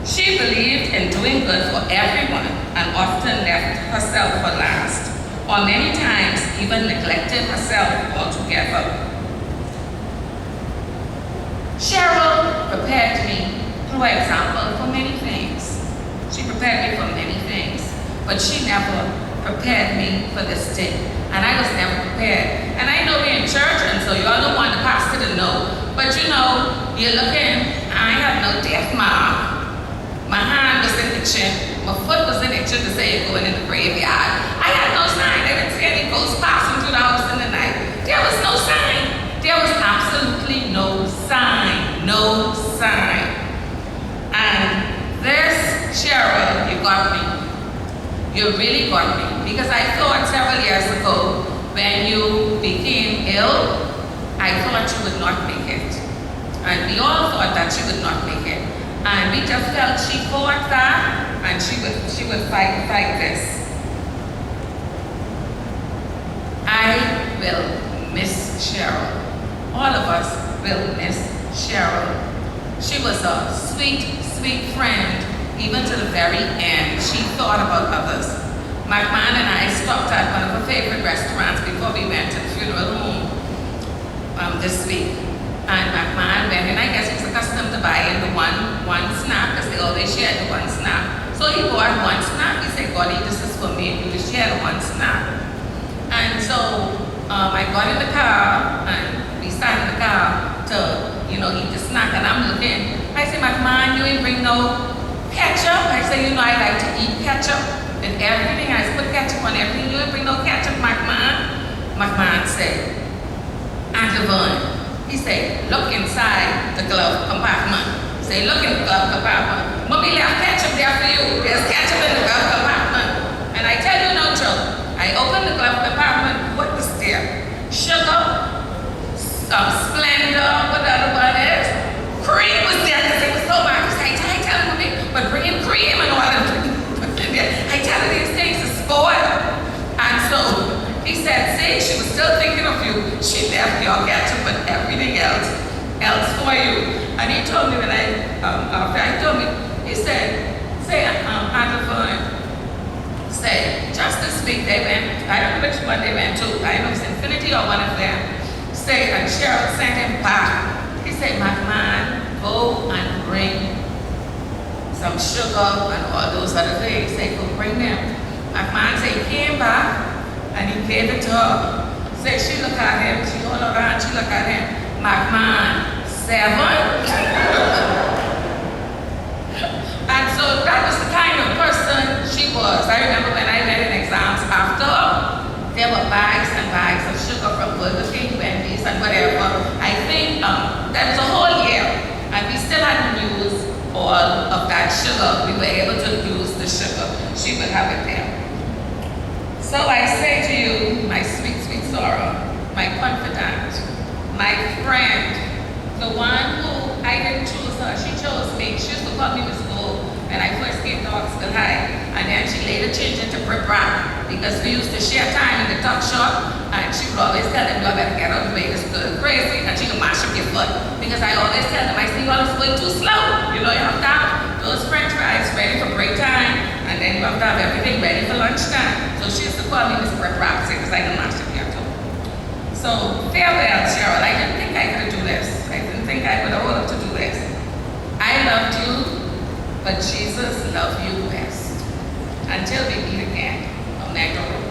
She believed in doing good for everyone and often left herself for last, or many times even neglected herself altogether. Cheryl prepared me through example for many things. She prepared me for many things, but she never prepared me for this day. And I was never prepared. And I know we're in church, and so you all don't want the pastor to know. But you know, you're looking, I had no death mark. My hand was in the chin. My foot was in the chin to say you're going in the graveyard. I had no sign. I didn't see any ghosts passing through the house in the night. There was no sign. There was absolutely no sign. No sign. And this, Cheryl, you got me. You really got me. Because I thought several years ago, when you became ill, I thought you would not make it. And we all thought that you would not make it. And we just felt she fought that, and she would fight this. I will miss Cheryl. All of us will miss Cheryl. She was a sweet, sweet friend, even to the very end. She thought about others. My man and I stopped at one of her favorite restaurants before we went to the funeral home this week. And my man went, and I guess he was accustomed to buying the one snack, because they always share the one snack. So he bought one snack. He said, "Golly, this is for me, and you just share the one snack." And so I got in the car, and we sat in the car to, eat the snack, and I'm looking. I said, "My man, you ain't bring no ketchup?" I said, "I like to eat ketchup and everything. I put ketchup on everything. You ain't bring no ketchup, my man?" My man said, "Aunt Yvonne," he said, "look inside the glove compartment." Say, "Look in the glove compartment. Mommy left ketchup there for you. There's ketchup in the glove compartment." And I tell you no joke. I opened the glove compartment. What was there? Sugar, some Splendor, what the other one is. Cream was there, because it was so much. I tell him, but bring in cream and all that. I tell her these things are spoiled. And so he said, "See, she was still thinking of you. She left your ketchup and everything else for you." And he told me he said, "Aunt Yvonne, say, just this week they went, I don't know which one they went to, I know it's Infinity or one of them, say, and Cheryl sent him back." He said, "My man, go and bring some sugar and all those other things." He said, "Go bring them." My man said he came back and he gave it to her. Say, she looked at him, she hold her hand, she looked at him. My man, 7. And so that was the kind of person she was. I remember when I went in exams after, there were bags and bags of sugar from Burger King, Wendy's, and whatever. I think that was a whole year, and we still hadn't used all of that sugar. We were able to use the sugar. She would have it there. So I say to you, my sweet, sweet sorrow, my confidant, my friend, the one who I didn't choose her, she chose me. She used to call me Miss Gold when I first came to Oxford High, and then she later changed into Rip Rap, because we used to share time in the tuck shop, and she would always tell them, "You better get out of the way, this girl is crazy," and she could mash up your foot, because I always tell them, I say, "You all is going too slow. You have to have those French fries ready for break time, and then you have to have everything ready for lunchtime." So she used to call me Miss Rip Rap, because I could mash up your toe. So farewell, Cheryl. I didn't think I could do this. I didn't think I would hold up to do this. I loved you, but Jesus loved you best. Until we meet again on that road.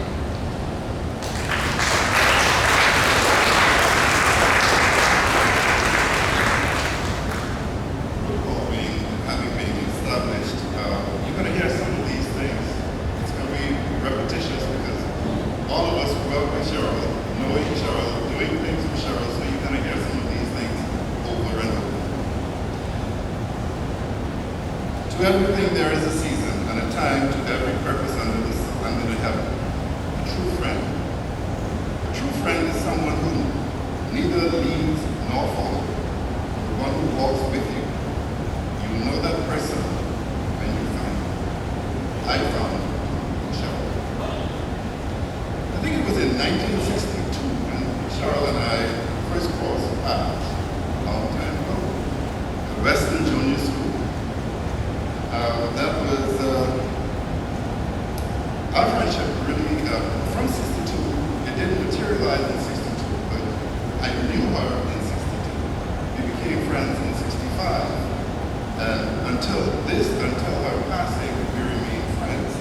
Having been established, you're going to hear some of these things. It's going to be repetitious, because all of us grew up with Cheryl, knowing Cheryl, doing things with Cheryl, so you're going to hear some of these things over and over. To everything there is a season and a time to every purpose under the heaven. A true friend. A true friend is someone who neither leads nor follows, the one who walks with you. You know that person when you find him. I found Cheryl. I think it was in 1962 when Cheryl and I first crossed paths a long time ago at Western Junior School. That was our friendship really, from 62, it didn't materialize in 62, but I knew her in 62. We became friends in 65. And until her passing, we remained friends.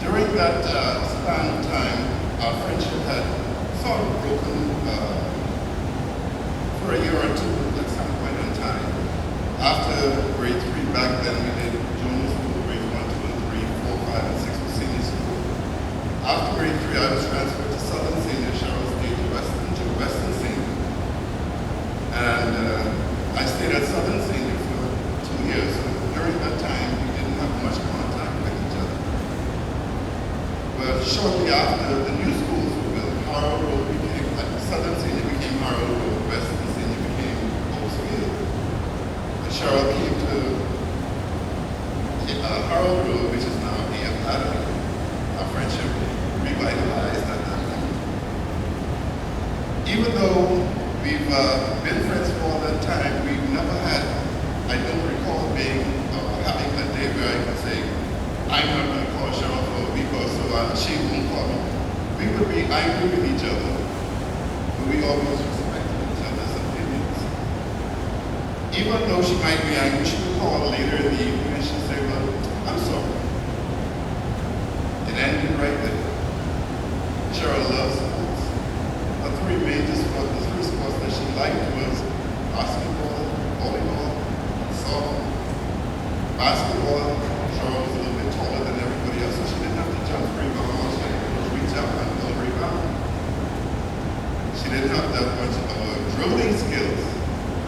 During that span of time, our friendship had sort of broken for a year or two at some point in time. After grade 3, back then we did junior school, grade 1, 2, and 3, 4, 5, and 6 was senior school. After grade 3, I was transferred to Southern Senior, Cheryl stayed to Western Senior. And I stayed at Southern Senior for 2 years. So during that time, we didn't have much contact with each other. But shortly after, the new schools were built. Harrow Road became, Southern Senior became Harrow Road, Western Senior became Oakfield. Cheryl came to Harrow Road, which is now A.F. Academy. Our friendship revitalized at that time. Even though we've been friends for all that time, we've never had, I don't recall having a day where I could say, I'm not going to call Cheryl for a week or so, she won't call me. We would be angry with each other, but we always respected each other's opinions. Even though she might be angry, she would call later in the evening and she'd say, well, I'm sorry. It ended right there. Cheryl loves sports. Her three major sports, the three sports that she liked was basketball, volleyball, and softball. Basketball, Cheryl was a little bit taller than everybody else, so she didn't have to jump very long. She could reach up and go rebound. She didn't have that much of dribbling skills,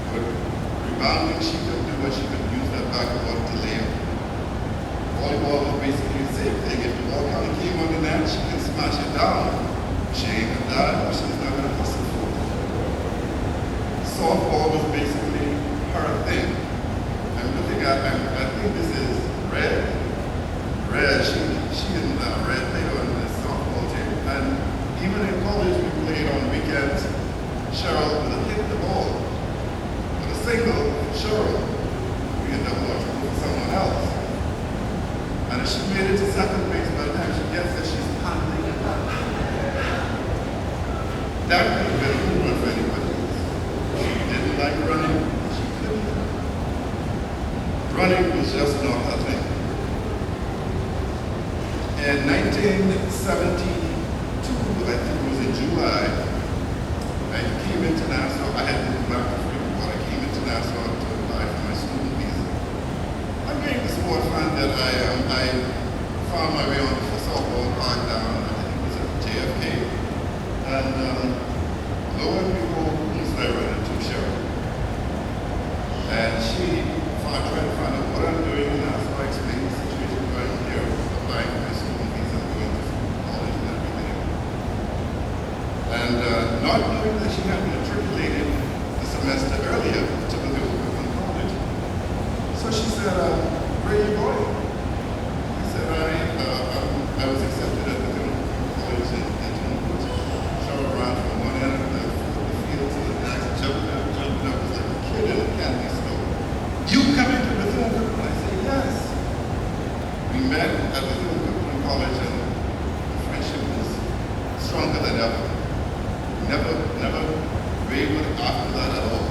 but rebounding, she could do what she could use that backboard to lay up. Volleyball was basically the same thing. If the ball kind of came on the net, she could smash it down. She ain't gonna die, but she's not gonna hustle for it. Softball was basically her thing. I'm looking at, I think this is Red. She and Red played on the softball team. And even in college, we played on weekends. Cheryl would hit the ball. With a single, Cheryl, we had double or triple for someone else. And if she made it to second base, by the time she gets there, she's handling it back. That could have been a good one for anybody else. She didn't like running, she couldn't. Running was just not her thing. In 1972, I think it was in July, I came into Nassau. I had moved back to Kirkwood. I came into Nassau to apply for my student visa. I being the sport fan that I am, I found my way on the softball park down, I think it was at JFK. And lo and behold, who's I run into Cheryl? And she tried to find out what I'm doing in Nassau. I explained the situation where I'm here, applying for my student visa, going to college and everything. And not knowing that she had matriculated the semester earlier to the Kirkwood College. So she said, where are you going? I said, I was accepted at the Kirkwood College in Kirkwood. Cheryl ran from one end of the field to the next, jumping up, was like a kid in a candy store. You coming to the Kirkwood? I said, yes. We met at the Kirkwood College and the friendship was stronger than ever. Never wavered after that at all.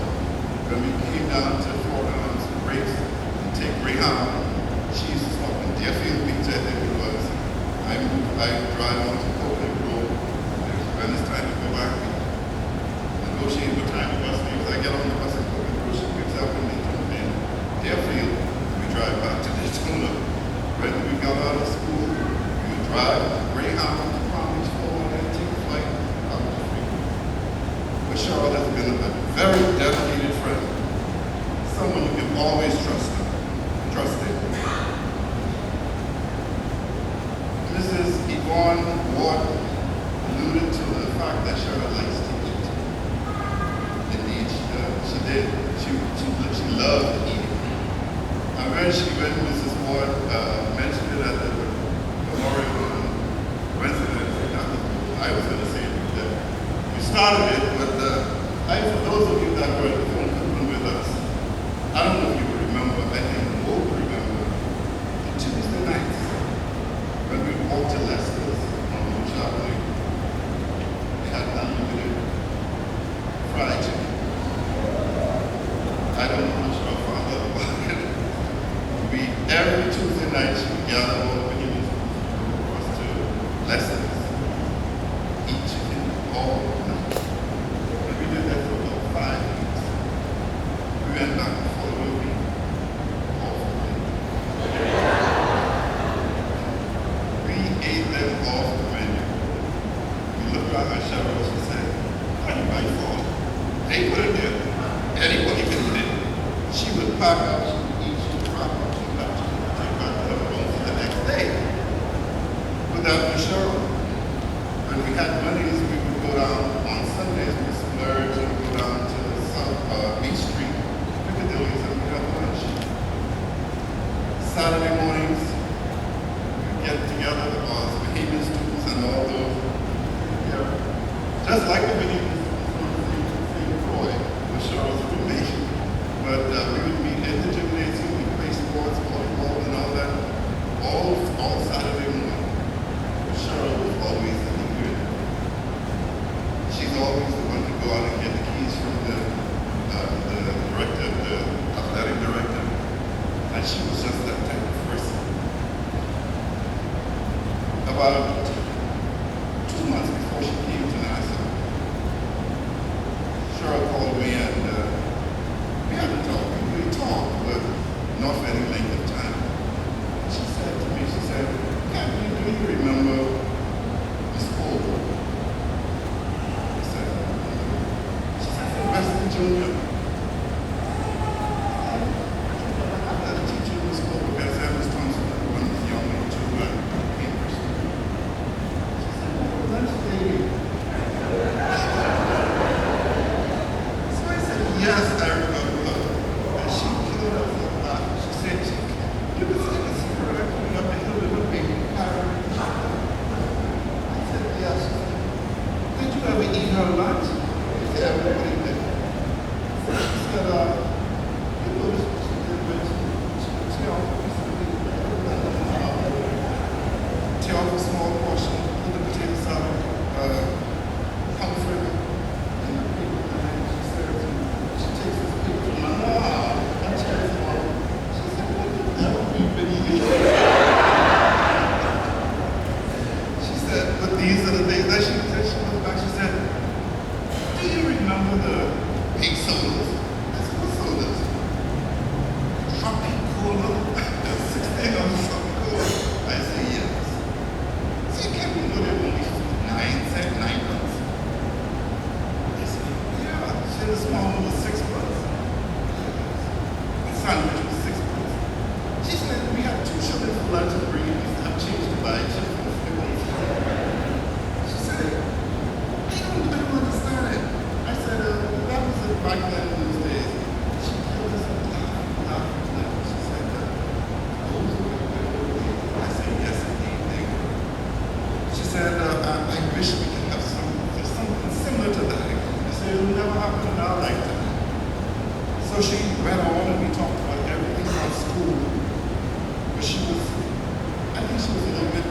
When we came down to Florida on some breaks and take Greyhound, she used to stop in Deerfield Beach, I think it was. I drive on to Coconut Grove. When it's time to go back, we negotiate what time the bus leaves. I get on the bus at Coconut Grove, she picks up and they jump in Deerfield. We drive back to Daytona. When we got out of school, we would drive Greyhound to Palm Beach, Florida, and take a flight out to Freedom. But Cheryl has been a very dedicated friend, someone you can always trust in. Mrs. Yvonne Ward alluded to the fact that Cheryl likes to eat. Indeed, she did. She loved eating. When Mrs. Ward mentioned it at the memorial on Wednesday, I was going to say that you started it, but for those of you that were at the phone with us, I don't know if you remember, I think you will remember, the Tuesday nights when we walked to Lester's on the Chapel, we had unlimited fried chicken. I don't know much about Father about it. Every Tuesday night, she would gather all the beginners for us to Lester's, eat chicken all night. And we did that for about 5 weeks. We went back and forth with me all for it. We ate them off the menu. We looked at her, Cheryl, she said, "How you buy for?" They put it there. Anybody can eat it. She would pack up, she would eat, she would wrap up, she would take back to her home for the next day. Without the Cheryl. When we had Mondays, we would go down on Sundays, we splurge and go down to South Beach Street, Piccadilly, and we have lunch. Saturday mornings, we get together, as Bahamian students and all those. Yeah. Just like the Bahamian students from Croy, with Cheryl's roommate. But we would meet in the gymnasium, we play sports, volleyball, and all that, all Saturday morning. But Cheryl was always the leader. She's always the one to go out and get the keys from the director, the athletic director. And she was just that type of person. About 2 months before she came to Nassau, Cheryl called me and we haven't talked, we talked, but not for any length of time. She said to me, she said, "Captain, do you remember Miss Cole?" I said, she said, "Weston Jr." I had a teacher in school, because Miss Thompson, one was young and two Cambridge. She said, "Oh, lunch lady." So I said, "Yes, I remember." Her lunch? She said, "Everybody did." She said, "You know, tear off a small portion, put the potato salad, comfort, and the people behind. She serves it. She takes this picture from my mom. And she said, "That would be pretty easy." She said, "But these are the days that she looked back, she said, do you remember the big sodas?" I said, "What sodas?" "Tropic Cola." 16 on Tropic Cola. I said, "Yes." So can't we know they're only 9 months? I said, "Yeah." She had a small one was 6 months. The sandwich was 6 months. She said, "We had 2 children for lunch and bread. We used to have change to buy chicken." She said, I don't understand it. I said, that was back then in those days. She told us, she said, those were the good days. I said, "Yes, indeed, they were." She said, I wish we could have something similar to that. I said, "It'll never happen in our lifetime." So she went on and we talked about everything about school. But I think she was a little bit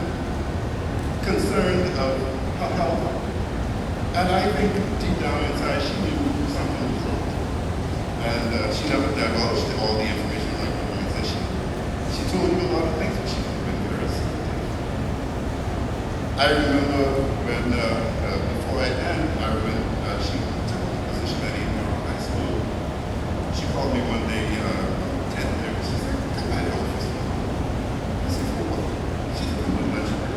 concerned of her health. And I think deep down inside, she knew something was wrong. And she never divulged all the information like her organization. She told me a lot of things, but she could have been very sensitive. I remember when, before I ended, she took a position at Edinburgh High School. She called me one day, 10:30. She said, "Come by the office." I said, "For what?" She said, "Come on lunch break."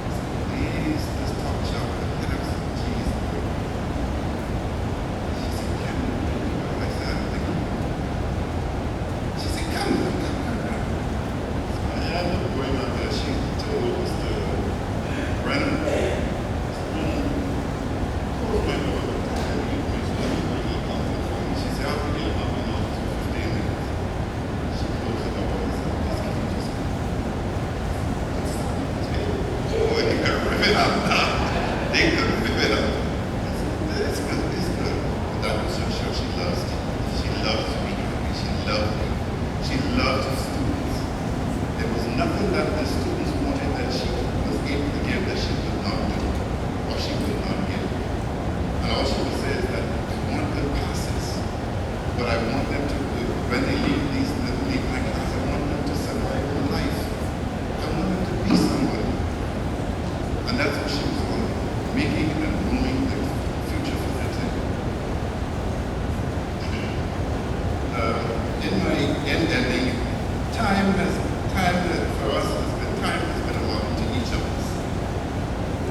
I said, "Please, let's talk shop. Get up some cheese." She said, "Can you do it?" I said, "I don't think you can." She said, "Come." So I ended up going out there. She told Mr. Brennan, They couldn't live it up. It's good, it's good. But that was so sure she loves me. She loves me. She loved me. She loved her students. There was nothing that the students wanted that she was able to give that she would not do, or she would not give. And all she would say is that I want them passes, but I want them to, when they leave my class, I want them to survive their life. I want them to be somebody. And that's what she was all about, making and growing the future for their team. In my ending, time for us has been allotted to each of us.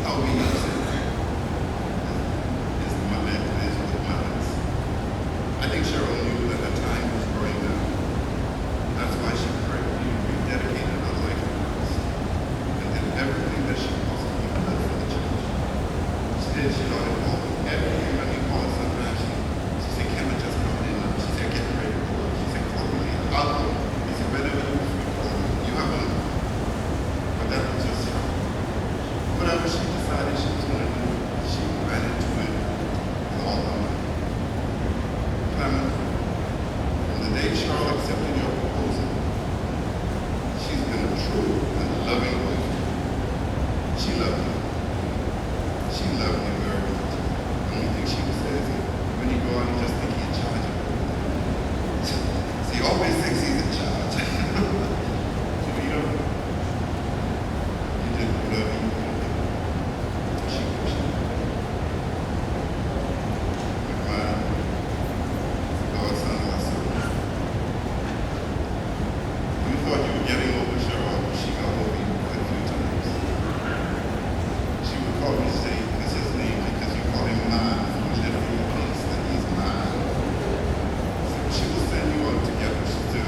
How we use it is what matters. I think Cheryl knew that her time was growing down. That's why she rededicated her life to Christ and did everything that she possibly could for the church. She did. She got involved in everything. When we called sometimes, she said, "Can I just come in?" She said, "Get ready to go." She said, "Call me. I'll go." He said, "Whenever you have a..." But that was just whatever she decided she was going to do. She ran into it with all her might. Clement, from the day Cheryl accepted your proposal, she's been a true and loving wife. She loved you. She loved you very much. The only thing she would say is that when you go out, you just think you're in charge of it. He always thinks he's in charge. So you did whatever you wanted. She pushed you. With my godson also. You thought you were getting over Cheryl, but she got over you quite a few times. She would call me, say, "This is his name because you call him mine. You live in your place, and he's mine." So she will send you out together to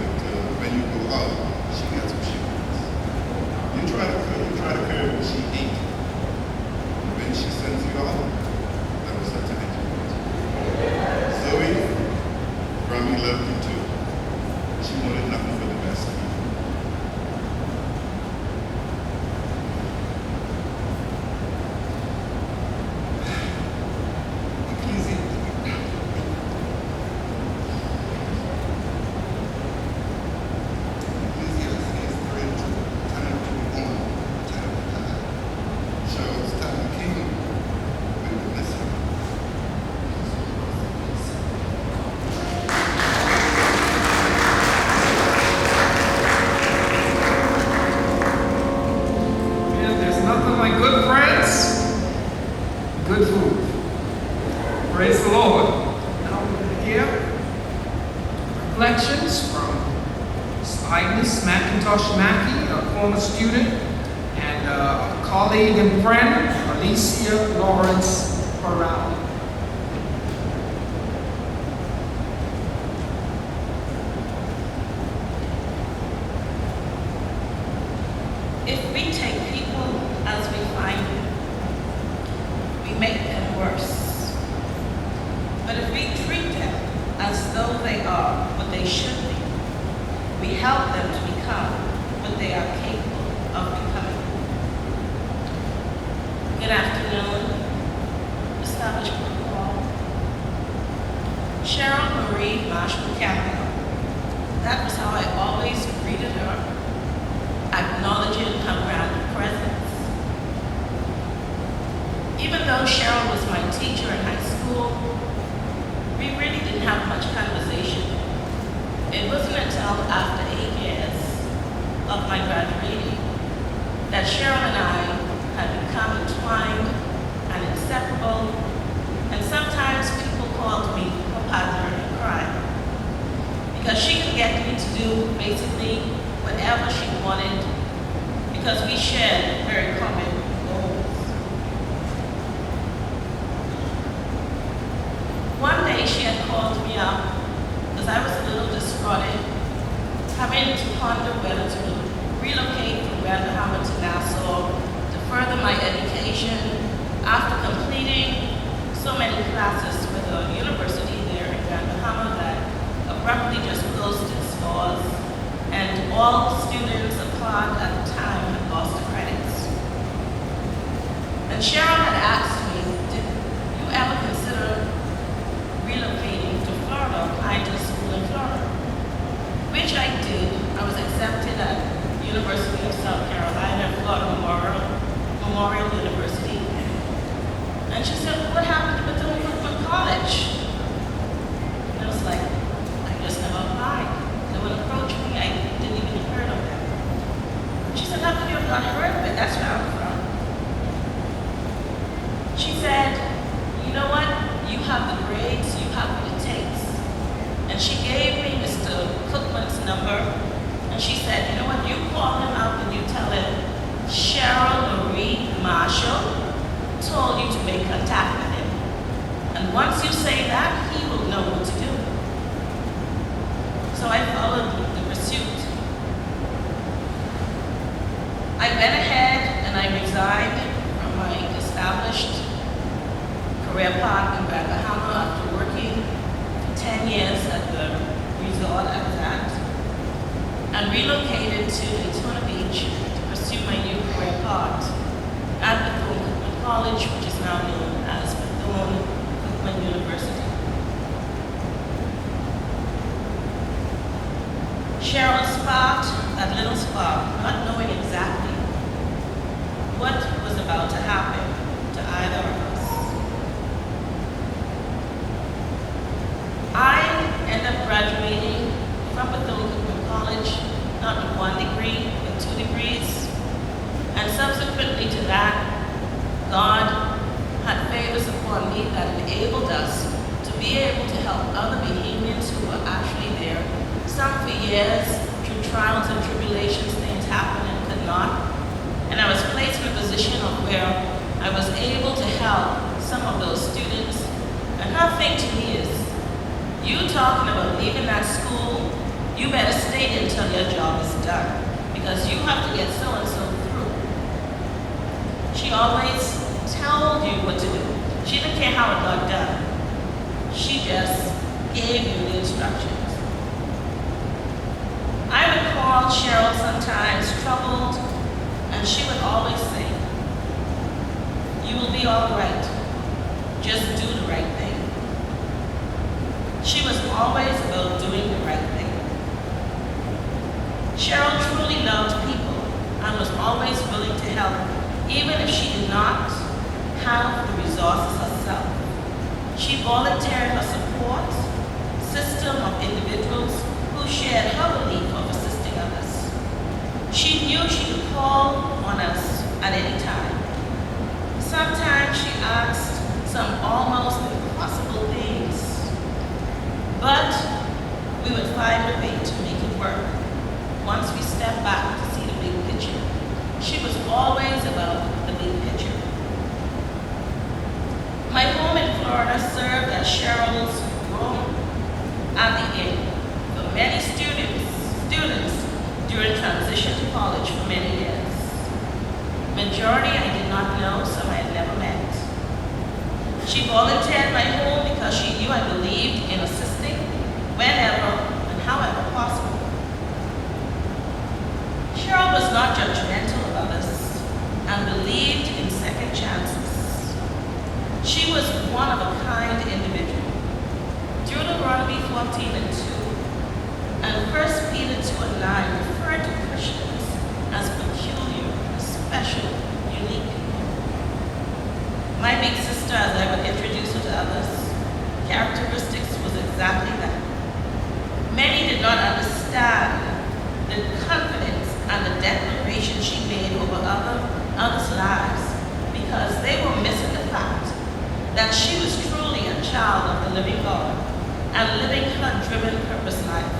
when you go out, she gets what she wants. You try to curb what she ate. When she sends you out, that was her time. Zoe, Grammy loved you too. She wanted nothing but the best for you. Ecclesiastes 3:2, time to be born, time to die. Cheryl's time came, we will miss her. And there's nothing like good friends, good food. Praise the Lord. Now we're going to hear reflections from Agnes McIntosh Mackey, a former student, and a colleague and friend, Alicia Lawrence Corral. If we take people as we find them, we make them worse. But if we treat them as though they are what they should be, we help them to become what they are capable of becoming. Good afternoon, established protocol. Cheryl Marshall-Campbell. That was how I always greeted her, acknowledging her grand presence. Even though Cheryl was my teacher in high school, we really didn't have much conversation. It wasn't until after 8 years of my graduating that Cheryl and I had become entwined and inseparable, and sometimes people called me her partner in crime, because she could get me to do basically whatever she wanted, because we shared very common goals. One day she had called me up because I was a little disgruntled, having to ponder whether to relocate from Bahama to Nassau to further my education after completing so many classes with a university there in Bahama that abruptly just closed its doors, and all students applied at the time had lost the credits. And Cheryl had asked me She said, how could you have not heard of it? That's where I'm from. She said, you know what? You have the grades, you have what it takes. And she gave me Mr. Cookman's number, and she said, you know what? You call him out and you tell him, Cheryl Marshall told you to make contact with him. And once you say that, he will know what to do. So I followed the pursuit. I went ahead and I resigned from my established career path in Bahama after working for 10 years at the resort I was at, and relocated to Daytona Beach to pursue my new career path at Bethune-Cookman College, which is now known as Bethune-Cookman University. Cheryl sparked that little spark, not knowing exactly what was about to happen to either of us. I ended up graduating from Bethune-Cookman College, not with 1 degree, but 2 degrees. And subsequently to that, God had favors upon me that enabled us to be able to help other Bahamians who were actually there. Some for years, through trials and tribulations, things happened and could not. And I was placed in a position of where I was able to help some of those students. And her thing to me is, you talking about leaving that school, you better stay until your job is done, because you have to get so-and-so through. She always told you what to do. She didn't care how it got done. She just gave you the instructions. I would call Cheryl sometimes troubled, and she would always say, you will be all right. Just do the right thing. She was always about doing the right thing. Cheryl truly loved people and was always willing to help, even if she did not have the resources herself. She volunteered her support system of individuals who shared her belief of assisting others. She knew she could call on us at any time. Sometimes she asked some almost impossible things, but we would find a way to make it work once we stepped back to see the big picture. She was always about the big picture. My home in Florida served as Cheryl's room at the inn for many students during transition to college for many years. Majority I did not know, some I had never met. She volunteered my home because she knew I believed in assisting whenever and however possible. Cheryl was not judgmental of others and believed in second chances. She was one of a kind individual. Deuteronomy 14:2 and 1 Peter 2:9 refer to Christians as peculiar, special, unique people. My big sister, as I would introduce her to others, characteristics was exactly that. Many did not understand the confidence and the declaration she made over others' lives because they were missing the fact that she was truly a child of the living God and living her driven purpose life.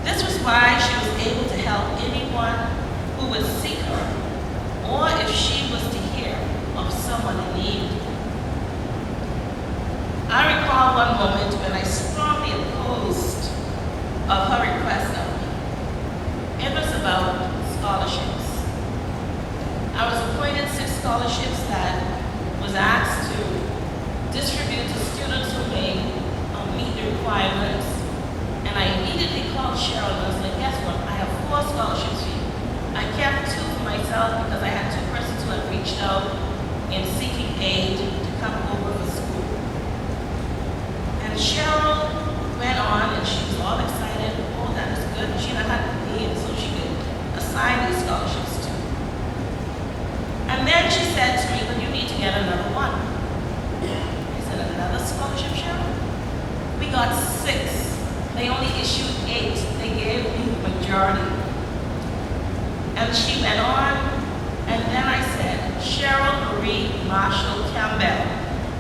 This was why she was able to help anyone who would seek her, or if she was to hear of someone in need. I recall one moment when I strongly opposed of her request of me. It was about scholarships. I was appointed 6 scholarships that was asked to distribute to students who may meet the requirements. And I immediately called Cheryl and I was like, guess what? I have 4 scholarships for you. I kept 2 for myself because I had 2 persons who had reached out in seeking aid to come over for school. And Cheryl went on and she was all excited. Oh, that is good. She had to pay it so she could assign these scholarships to. And then she said to me, well, you need to get another one. I said, another scholarship, Cheryl? We got 6. They only issued 8. They gave me the majority. And she went on, and then I said, Cheryl Marshall-Campbell.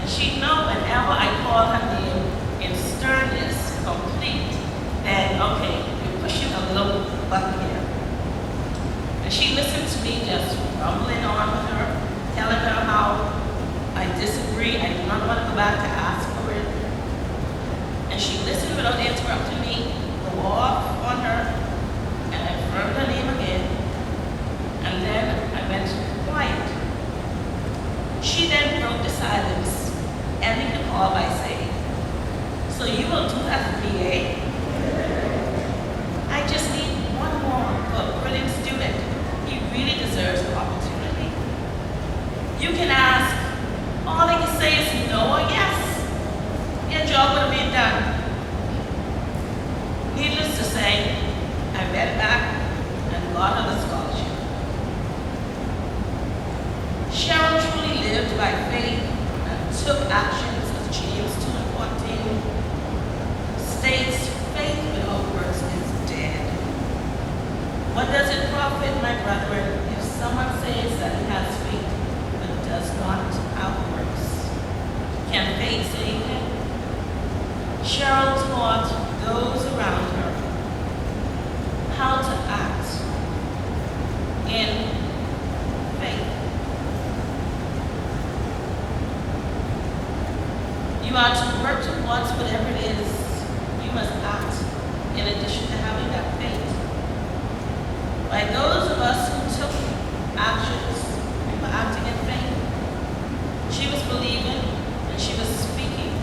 And she know whenever I call her name in sternness, complete, then okay, you're pushing a little button here. And she listened to me just rumbling on with her, telling her how I disagree, I do not want to go back to ask for it. And she listened without interrupting me, go off on her, and I affirmed her name again. And then I went quiet. She then broke the silence, ending the call by saying, so you will do as a PA? I just need one more for a brilliant student. He really deserves the opportunity. You can ask, all they can say is no or yes. Your job would have been done. Needless to say, I went back and got her the scholarship. Cheryl truly lived by faith and took actions as James 2:14 states, faith without works is dead. What does it profit, my brethren, if someone says that he has faith but does not have works? Can faith save him? Cheryl taught those around her how to act in faith. You are to work towards whatever it is. You must act in addition to having that faith. By those of us who took actions for acting in faith, she was believing and she was speaking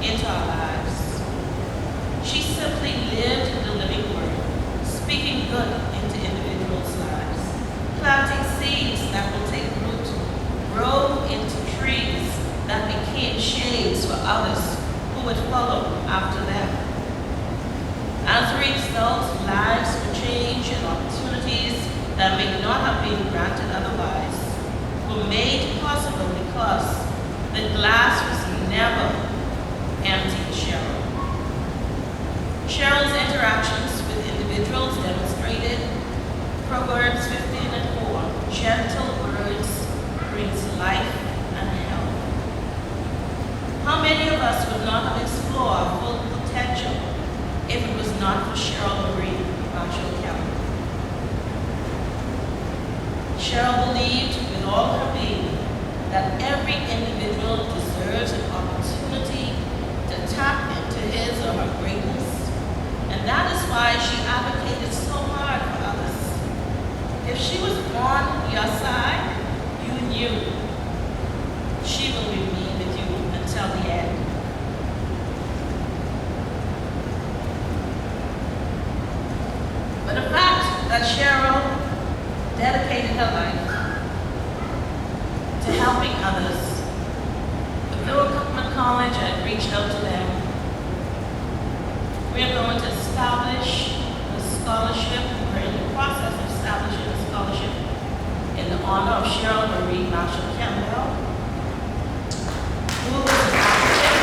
into our lives. She simply lived the living word, speaking good into individuals' lives, planting seeds that will take root, grow into trees that became shades for others who would follow after them. As a result, lives were changed and opportunities that may not have been granted otherwise were made possible because the glass was never empty in Cheryl. Cheryl's interactions with individuals demonstrated Proverbs 15:4, gentle words brings life and health. How many of us would not have explored full potential if it was not for Cheryl Marshall-Campbell? Cheryl believed with all her being that every individual deserves an opportunity to tap into his or her greatness, and that is why she advocated so hard for others. If she was on your side, you knew she will remain with you until the end. But the fact that Cheryl dedicated her life to helping others, the Kirkwood College had reached out to them. We are going to establish a scholarship. We're in the process of establishing a scholarship in the honor of Cheryl Marshall-Campbell, who was an advocate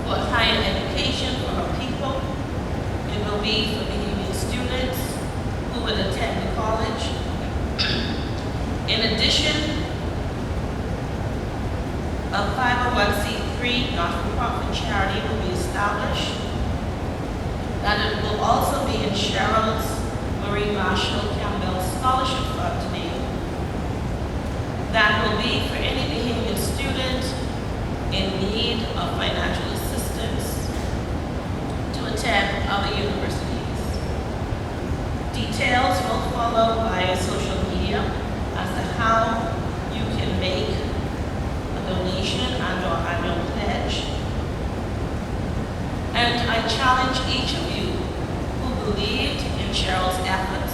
for higher education for her people. It will be for Bahamian students who would attend the college. In addition, a 501c3 not-for-profit charity will be established. That it will also be in Cheryl's Marshall-Campbell Scholarship Fund name. That will be for any Bahamian student in need of financial assistance to attend other universities. Details will follow via social media as to how you can make a donation and/or annual pledge. And I challenge each of you who believed in Cheryl's efforts,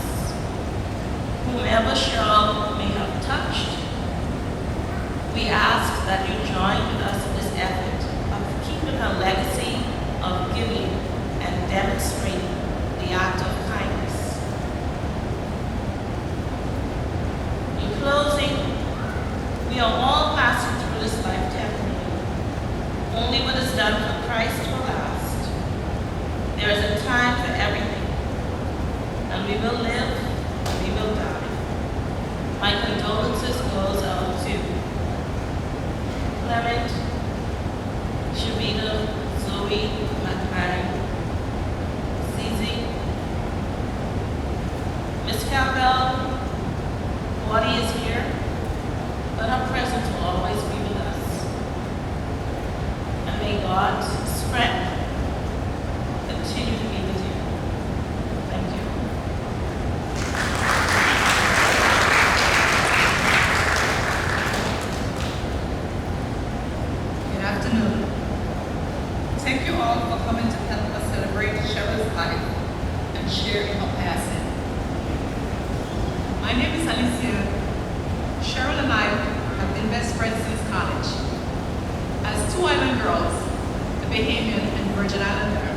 whomever Cheryl may have touched, we ask that you join with us in this effort of keeping her legacy of giving and demonstrating the act of kindness. In closing, we are all passing through this life temporarily. Only what is done for Christ will last. There is a time for everything, and we will live, and we will die. My condolences goes out to Clement, Sharita, Zoe, McMahon, Zizi, Miss Campbell. Body is here, but her presence will always be with us. And may God's strength continue to be with you. Thank you. Good afternoon. Thank you all for coming to help us celebrate Cheryl's life and share in her passing. My name is Alicia. Cheryl and I have been best friends since college. As two island girls, a Bahamian and Virgin Islander,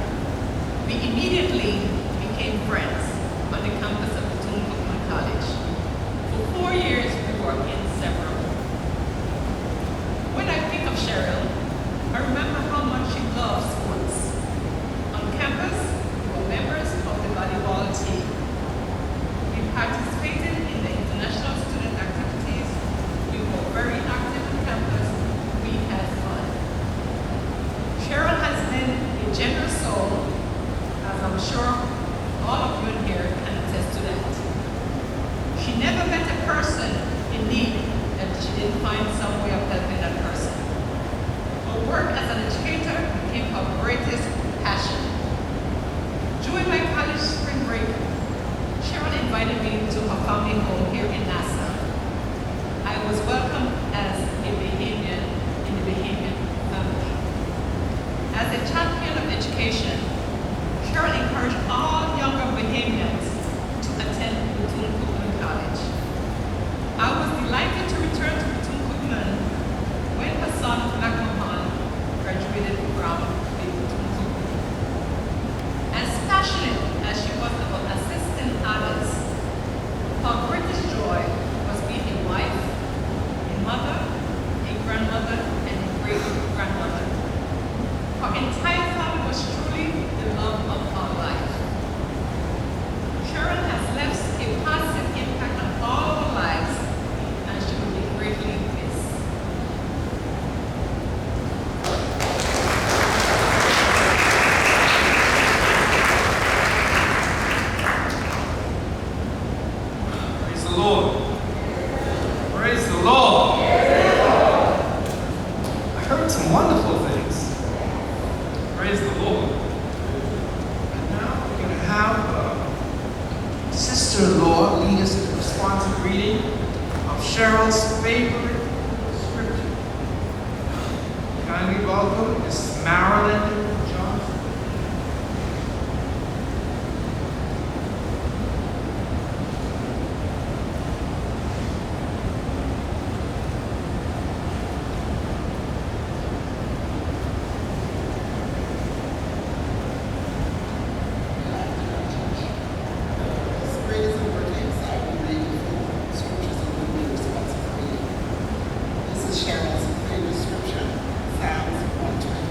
we immediately became friends on the campus of Bethune-Cookman College. For 4 years, we were inseparable. When I think of Cheryl, I remember how much she loved sports. On campus, we were members of the volleyball team. We participated in the international student activities. We were very active on campus. We had fun. Cheryl has been a generous soul, as I'm sure all of you in here can attest to that. She never met a person in need that she didn't find some way of helping that person. Her work as an educator became her greatest passion. During my college spring break, Cheryl invited me to her family home here in Nassau. I was welcomed as a Bahamian in the Bahamian family. As a champion of education, Cheryl encouraged all younger Bahamians to attend Bethune-Cookman College. I was delighted to return to Bethune-Cookman when her son, Mohan, graduated from Bethune-Cookman. As passionate as she was about assisting others, her greatest joy was being a wife, a mother, a grandmother, and a great-grandmother. Her entire family was truly the love of her life. Cheryl has left a positive impact on all of our lives, and she will be greatly missed. Praise the Lord. Praise the Lord. I heard some wonderful things. Praise the Lord. And now we're going to have sister-in-law lead us in the responsive reading of Cheryl's favorite scripture. Kindly welcome Miss Marilyn Johnson. Cheryl's favorite scripture, Psalms 120.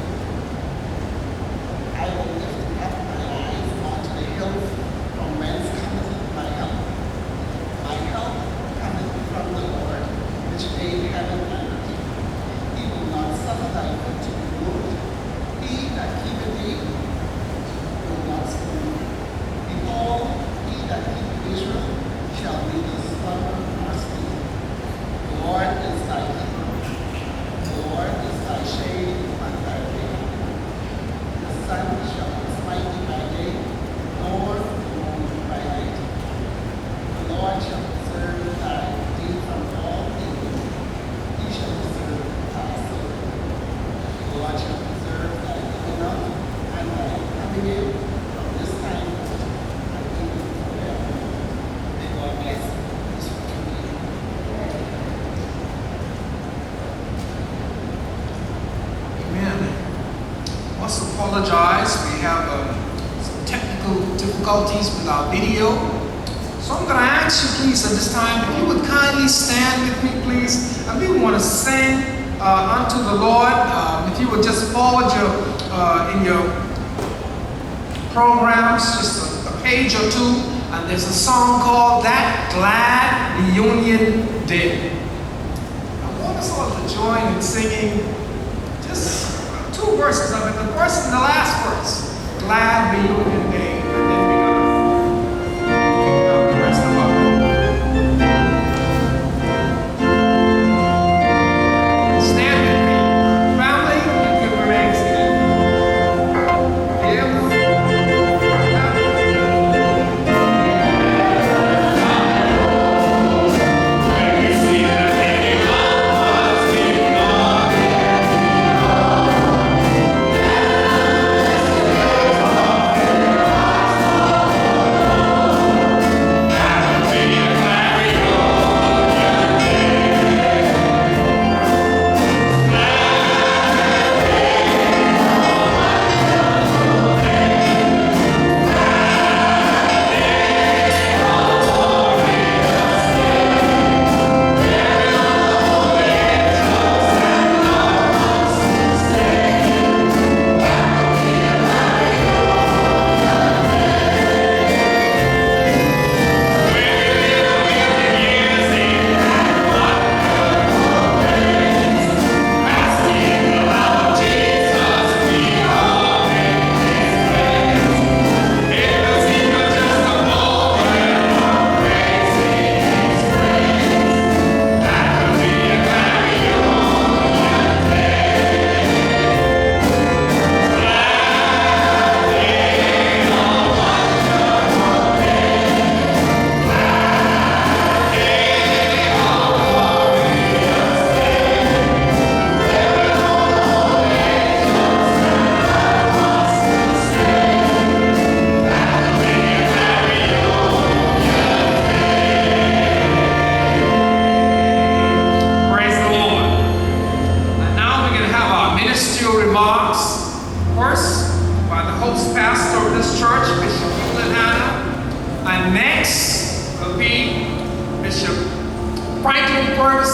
apologize. We have some technical difficulties with our video. So I'm going to ask you, please, at this time, if you would kindly stand with me, please. And we want to sing unto the Lord. If you would just forward in your programs, just a page or two, and there's a song called That Glad Reunion Day. I want us all to join in singing just 2 verses of it, the first and the last verse. Glad Reunion Day. And then we're gonna the rest of them. Stand with me. Family, if you're ready to sing.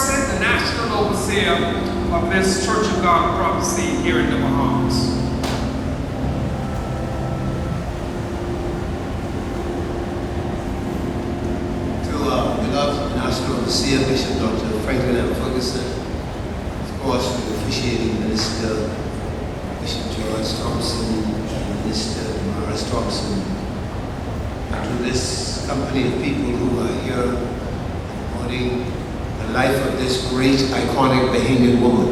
The national overseer of this Church of God of Prophecy here in the Bahamas. To beloved national overseer, Bishop Dr. Franklin M. Ferguson, of course, to the officiating minister, Bishop George Thompson, and Minister Morris Thompson, and to this company of people who are here honoring the life of this great, iconic Bahamian woman.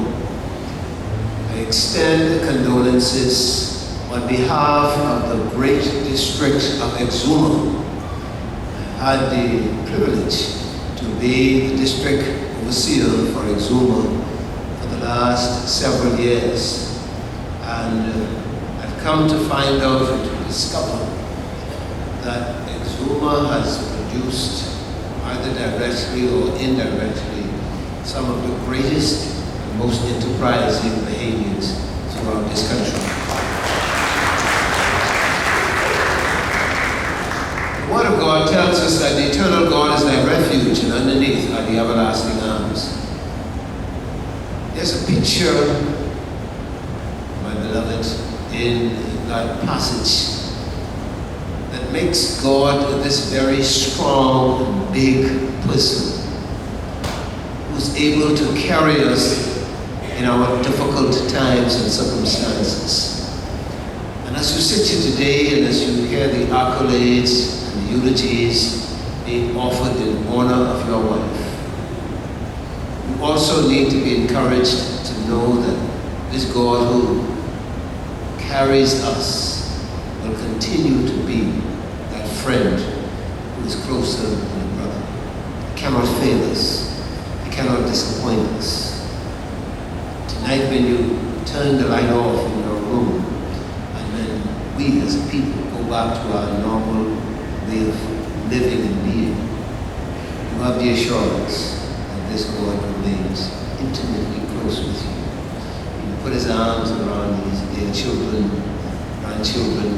I extend condolences on behalf of the great district of Exuma. I had the privilege to be the district overseer for Exuma for the last several years. And I've come to find out and to discover that Exuma has produced, either directly or indirectly, some of the greatest and most enterprising Bahamians throughout this country. The Word of God tells us that the eternal God is thy refuge, and underneath are the everlasting arms. There's a picture, my beloved, in that passage that makes God this very strong and big person who's able to carry us in our difficult times and circumstances. And as you sit here today and as you hear the accolades and the eulogies being offered in honor of your wife, you also need to be encouraged to know that this God who carries us will continue to be that friend who is closer than a brother. He cannot fail us. He cannot disappoint us. Tonight when you turn the light off in your room, and then we as a people go back to our normal way of living and being, you have the assurance that this God remains intimately close with you. He will put his arms around these dear children, grandchildren,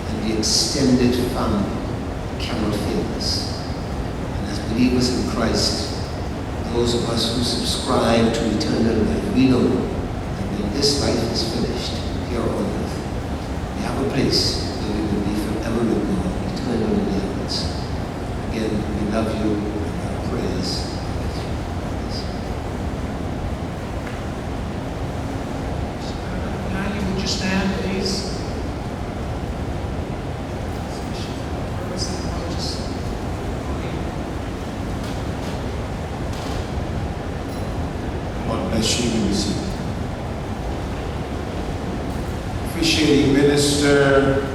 and the extended family cannot fail us. And as believers in Christ, those of us who subscribe to eternal life, we know that when this life is finished here on earth, we have a place where we officiating minister,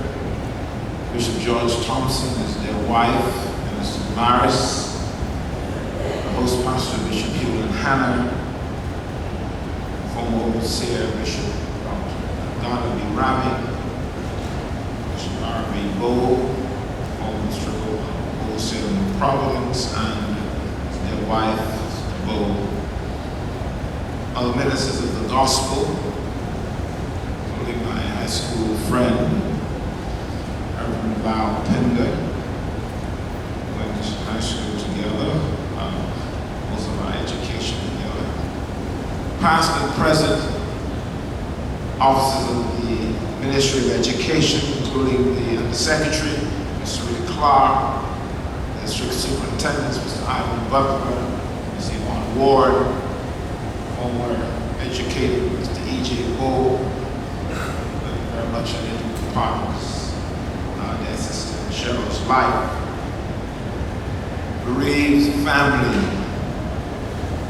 Bishop George Thompson, is their wife, Minister Maris, the host pastor, Bishop Hugh and Hannah, former overseer, Bishop Donna B. Rami, Bishop R.B. Bow, former district overseer in Providence, and their wife, Sister Bow. Other ministers of the gospel, including my high school friend, Reverend Val Pender. We went to high school together, most of our education together. Past and present officers of the Ministry of Education, including the Undersecretary, Mr. Rita Clark, District Superintendents, Mr. Ivan Butler, Mr. Yvonne Ward, former educator, Mr. E.J. Bow, very much an integral part of their sister Cheryl's life. Bereaved family,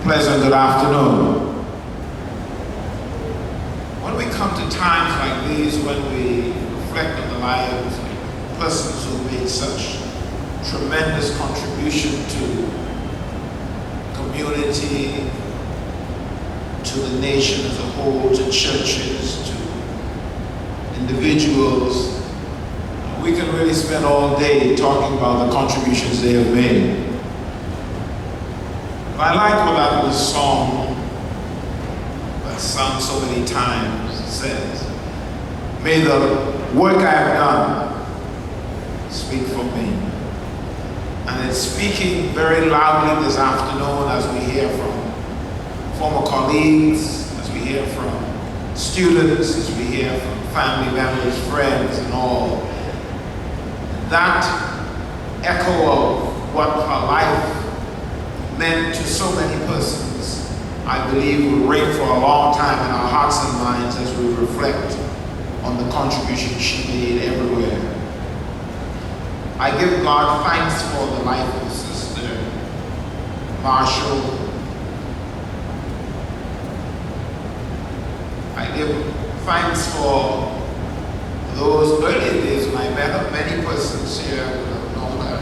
pleasant good afternoon. When we come to times like these, when we reflect on the lives of persons who made such tremendous contribution to community, to the nation as a whole, to churches, to individuals, we can really spend all day talking about the contributions they have made. But I like what that little song that's sung so many times says, may the work I have done speak for me. And it's speaking very loudly this afternoon as we hear from former colleagues, as we hear from students, as we hear from family members, friends, and all. That echo of what her life meant to so many persons, I believe, will ring for a long time in our hearts and minds as we reflect on the contribution she made everywhere. I give God thanks for the life of Sister Marshall. I give thanks for those early days when I met her. Many persons here have known her,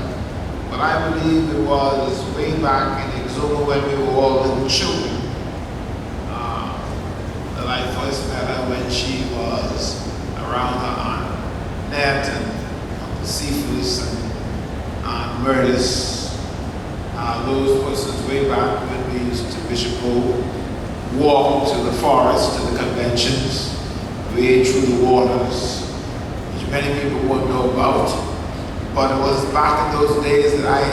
but I believe it was way back in Exuma when we were all little children that I first met her, when she was around her Aunt Nat and Uncle Cephas and Aunt Murdis. Those persons way back when we used to Bishop Bow walk to the forest, to the conventions, wade through the waters, which many people won't know about. But it was back in those days that I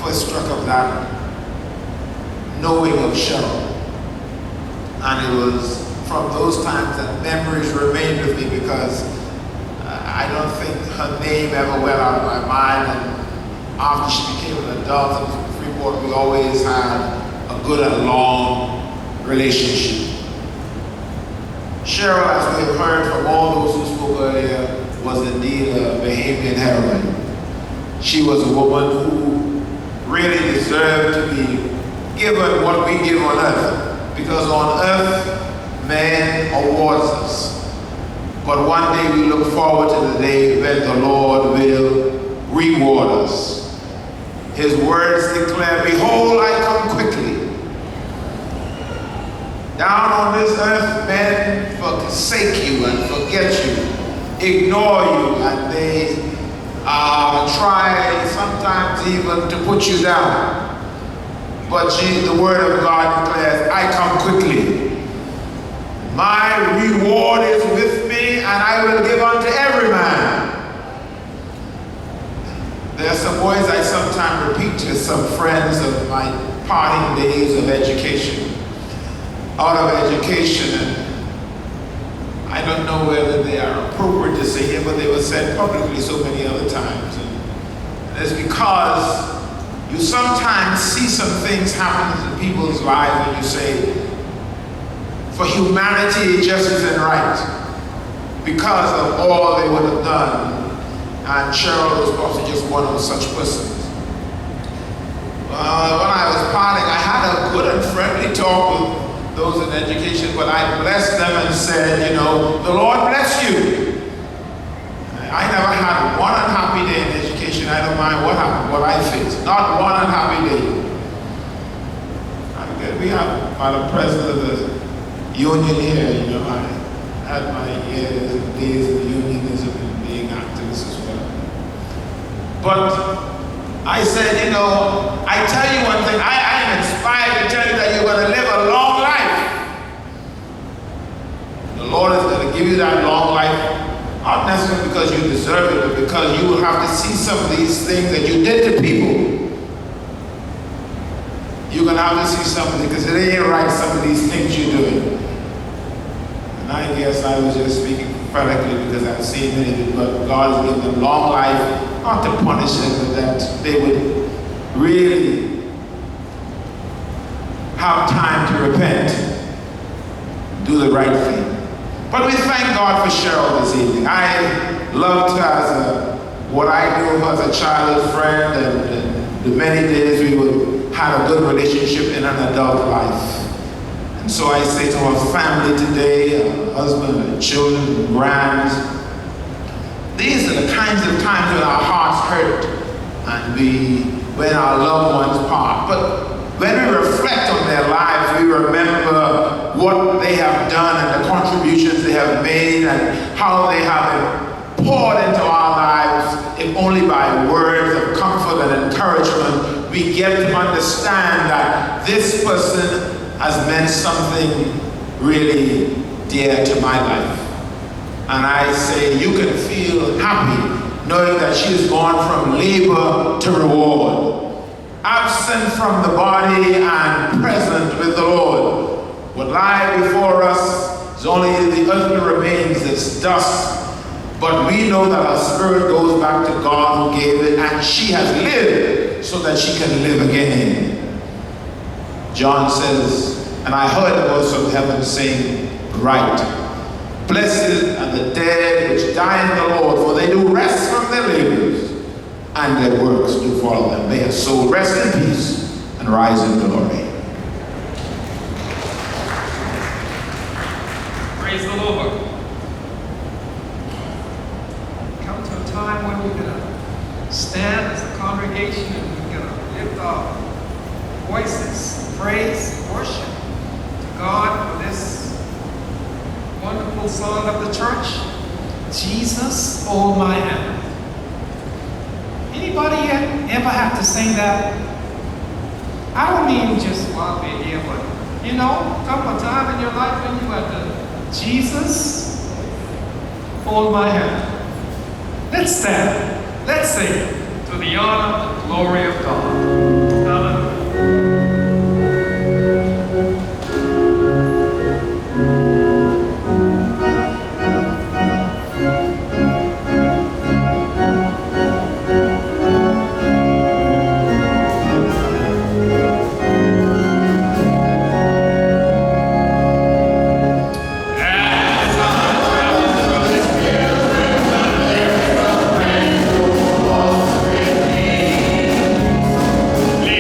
first struck up that knowing of Cheryl. And it was from those times that memories remained with me, because I don't think her name ever went out of my mind. And after she became an adult in Freeport, we always had a good and long relationship. Cheryl, as we have heard from all those who spoke earlier, was indeed a Bahamian heroine. She was a woman who really deserved to be given what we give on earth, because on earth, man awards us. But one day we look forward to the day when the Lord will reward us. His words declare, behold, I come quickly. Down on this earth, men forsake you and forget you, ignore you, and they try sometimes even to put you down. But the word of God declares, I come quickly. My reward is with me, and I will give unto every man. There are some words I sometimes repeat to some friends of my parting days of education. Out of education, and I don't know whether they are appropriate to say here, but they were said publicly so many other times. And it's because you sometimes see some things happen in people's lives and you say, for humanity it just isn't right, because of all they would have done. And Cheryl was probably just one of such persons. When I was parting, I had a good and friendly talk with those in education, but I blessed them and said, you know, the Lord bless you. president of the union here, you know, I had my years and days of unionism and being activist as well. But I said, you know, I tell you one thing, I am inspired to tell you that you're going to live a long life. The Lord is going to give you that long life, not necessarily because you deserve it, but because you will have to see some of these things that you did to people. You're going to have to see something because it ain't right, some of these things you're doing. And I guess I was just speaking prophetically because I've seen many people, but God has given them long life, not to punish them, but that they would really have time to repent, do the right thing. But we thank God for Cheryl this evening. I loved her as what I knew her as a childhood friend, and the many days we had a good relationship in an adult life. And so I say to our family today, our husband and children and grands, these are the kinds of times when our hearts hurt and when our loved ones part. But when we reflect on their lives, we remember what they have done and the contributions they have made and how they have poured into our lives, if only by words of comfort and encouragement, we get to understand that this person has meant something really dear to my life. And I say you can feel happy knowing that she has gone from labor to reward. Absent from the body and present with the Lord. What lies before us is only the earthly remains, it's dust. But we know that our spirit goes back to God who gave it, and she has lived so that she can live again. John says, and I heard a voice from heaven saying, "Right, blessed are the dead which die in the Lord, for they do rest from their labors, and their works do follow them. May her soul rest in peace and rise in glory." Praise the Lord. Come to a time when we're going to stand as a congregation and we're going to lift our voices, praise, worship to God for this wonderful song of the church, Jesus, Hold My Hand. Anybody ever have to sing that? I don't mean just while we're here, but you know, come a time in your life when you have to, Jesus, hold my hand. Let's stand. Let's sing to the honor and glory of God. Hallelujah. Lift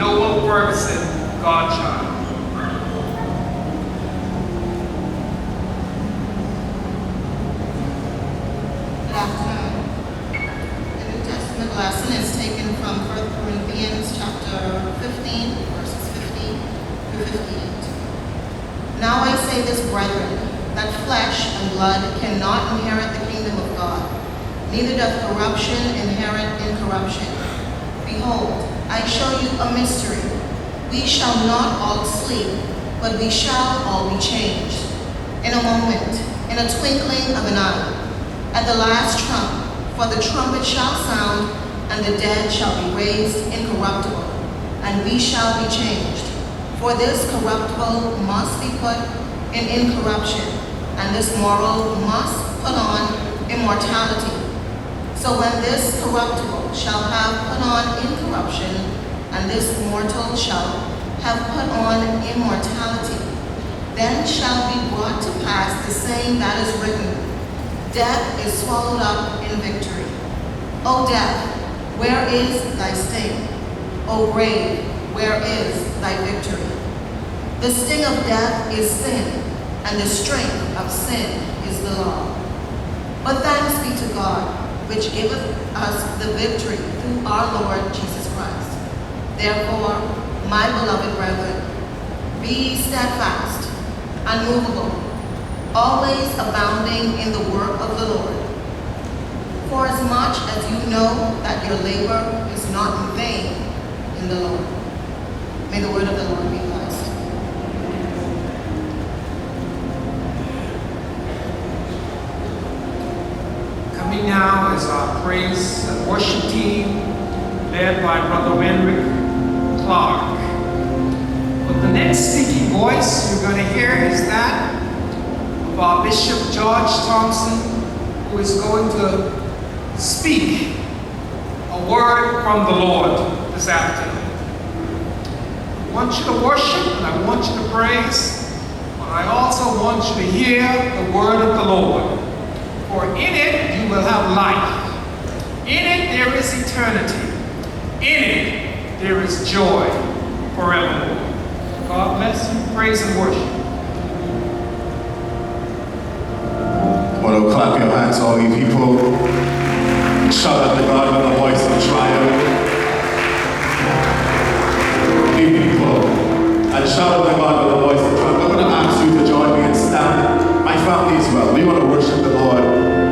Noah Ferguson, godchild. Good afternoon. The New Testament lesson is taken from 1 Corinthians chapter 15, verses 15 through 58. Now I say this, brethren, that flesh and blood cannot inherit the kingdom of God, neither doth corruption inherit incorruption. Behold, I show you a mystery. We shall not all sleep, but we shall all be changed. In a moment, in a twinkling of an eye, at the last trump, for the trumpet shall sound, and the dead shall be raised incorruptible, and we shall be changed. For this corruptible must be put in incorruption, and this mortal must put on immortality. So when this corruptible shall have put on incorruption, and this mortal shall have put on immortality, then shall be brought to pass the saying that is written, death is swallowed up in victory. O death, where is thy sting? O grave, where is thy victory? The sting of death is sin, and the strength of sin is the law. But thanks be to God, which giveth us the victory through our Lord Jesus Christ. Therefore, my beloved brethren, be ye steadfast, unmovable, always abounding in the work of the Lord. For as much as you know that your labor is not in vain in the Lord. May the word of the Lord be blessed. Coming now is our praise and worship team, led by Brother Henrik Clark. But the next speaking voice you're going to hear is that of our Bishop George Thompson, who is going to speak a word from the Lord this afternoon. I want you to worship and I want you to praise, but I also want you to hear the word of the Lord. For in it you will have life. In it there is eternity. In it there is joy forevermore. God bless you. Praise and worship. Well, clap your hands, all you people. Shout out to God with a voice of triumph. You people. And shout out to God with a voice of triumph. I'm going to ask you to join me and stand. My family as well. We want to worship the Lord.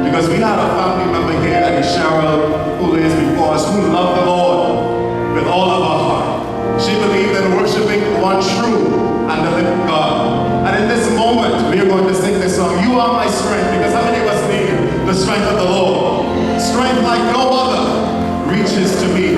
Because we had a family member here, that is Cheryl, who is before us, who loved the Lord with all of her heart. She believed in worshiping one true and the living God. And in this moment, we are going to sing this song, You Are My Strength, because how many of us need the strength of the Lord? Strength like no other reaches to me.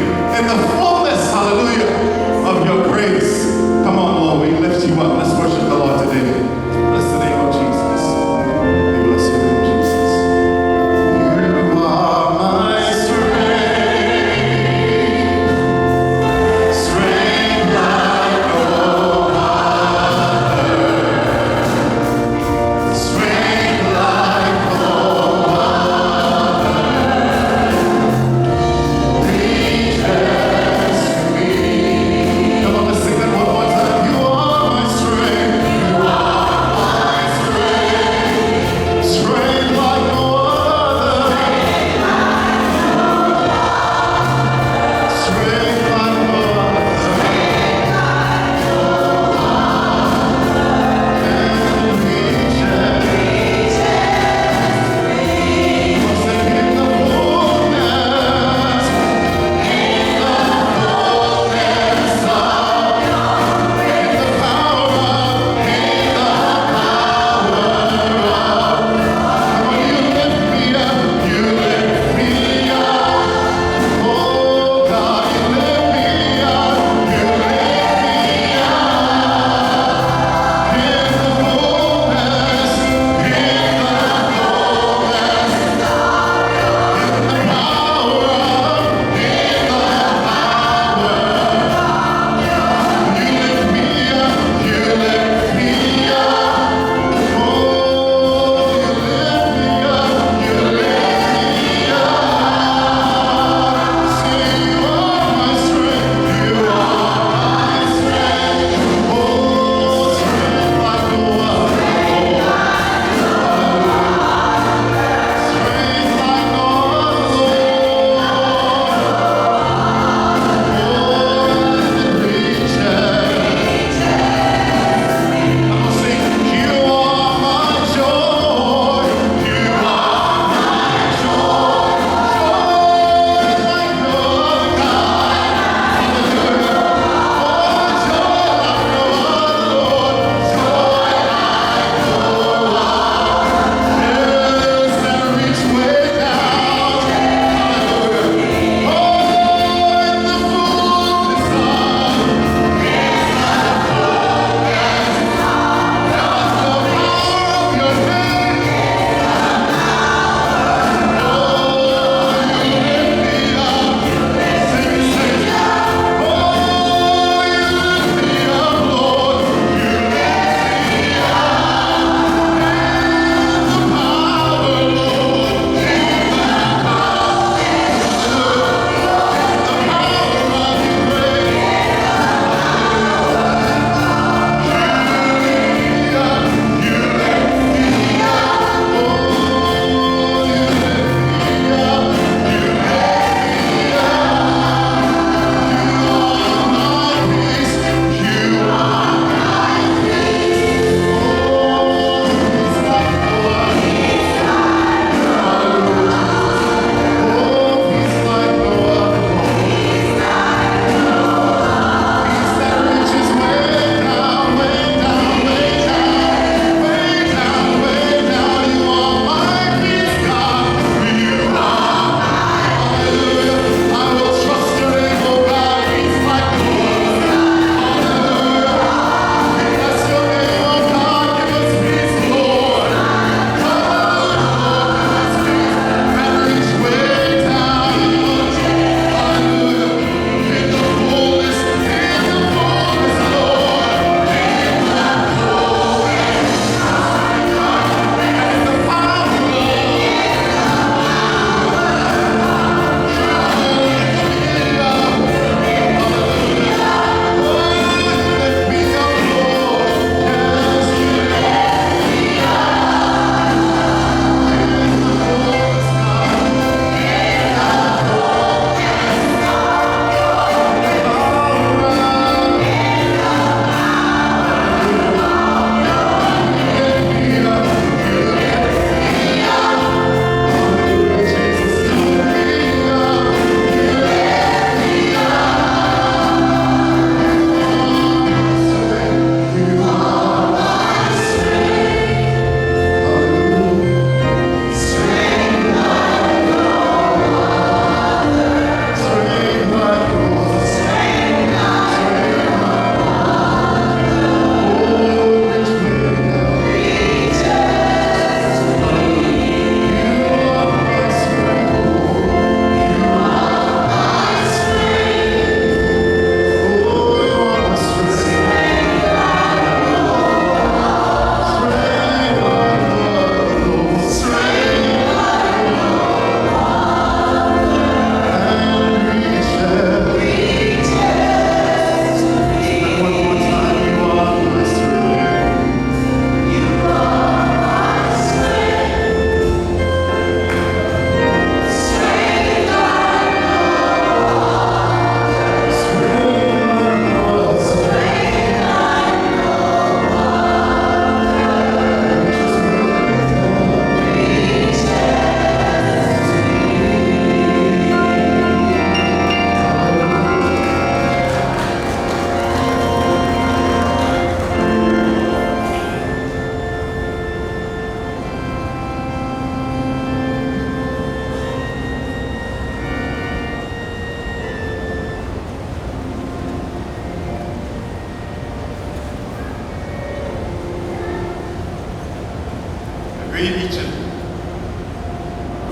greet each and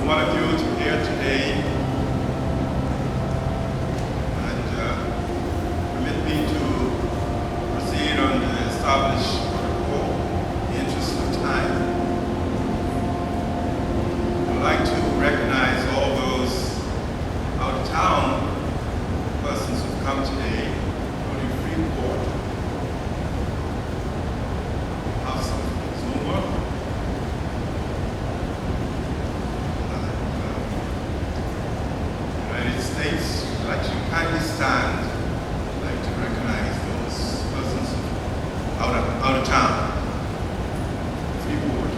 one of you to here today. And permit me to proceed on the established protocol in the interest of time. I'd like to recognize all those out of town persons who've come today, including Freeport, House of Zuma, United States. I'd like you to kindly stand. I'd like to recognize those persons out of town. Freeport.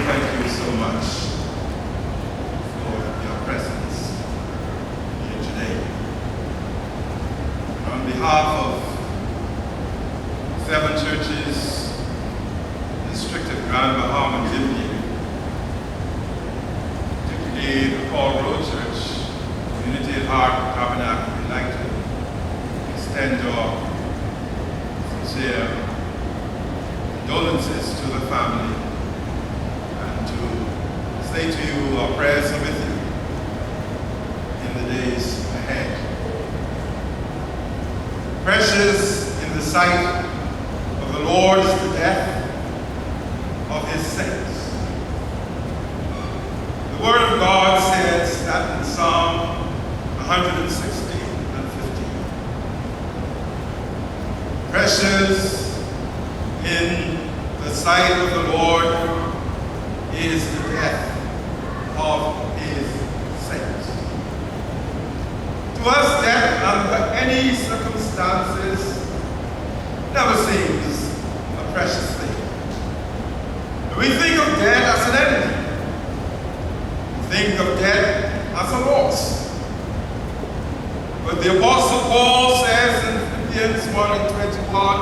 Thank you so much for your presence here today. On behalf of 7 churches, District of Grand Bahama and Deacon, particularly the Paul Road Church, Unity at Heart, Tabernacle, we'd like to extend our sincere condolences to the family. Say to you, our prayers are with you in the days ahead. Precious in the sight of the Lord is the death of his saints. The Word of God says that in Psalm 116 and 15. Precious in the sight of the Lord is the death of his saints. To us, death under any circumstances never seems a precious thing. We think of death as an enemy. We think of death as a loss. But the Apostle Paul says in Philippians 1:21,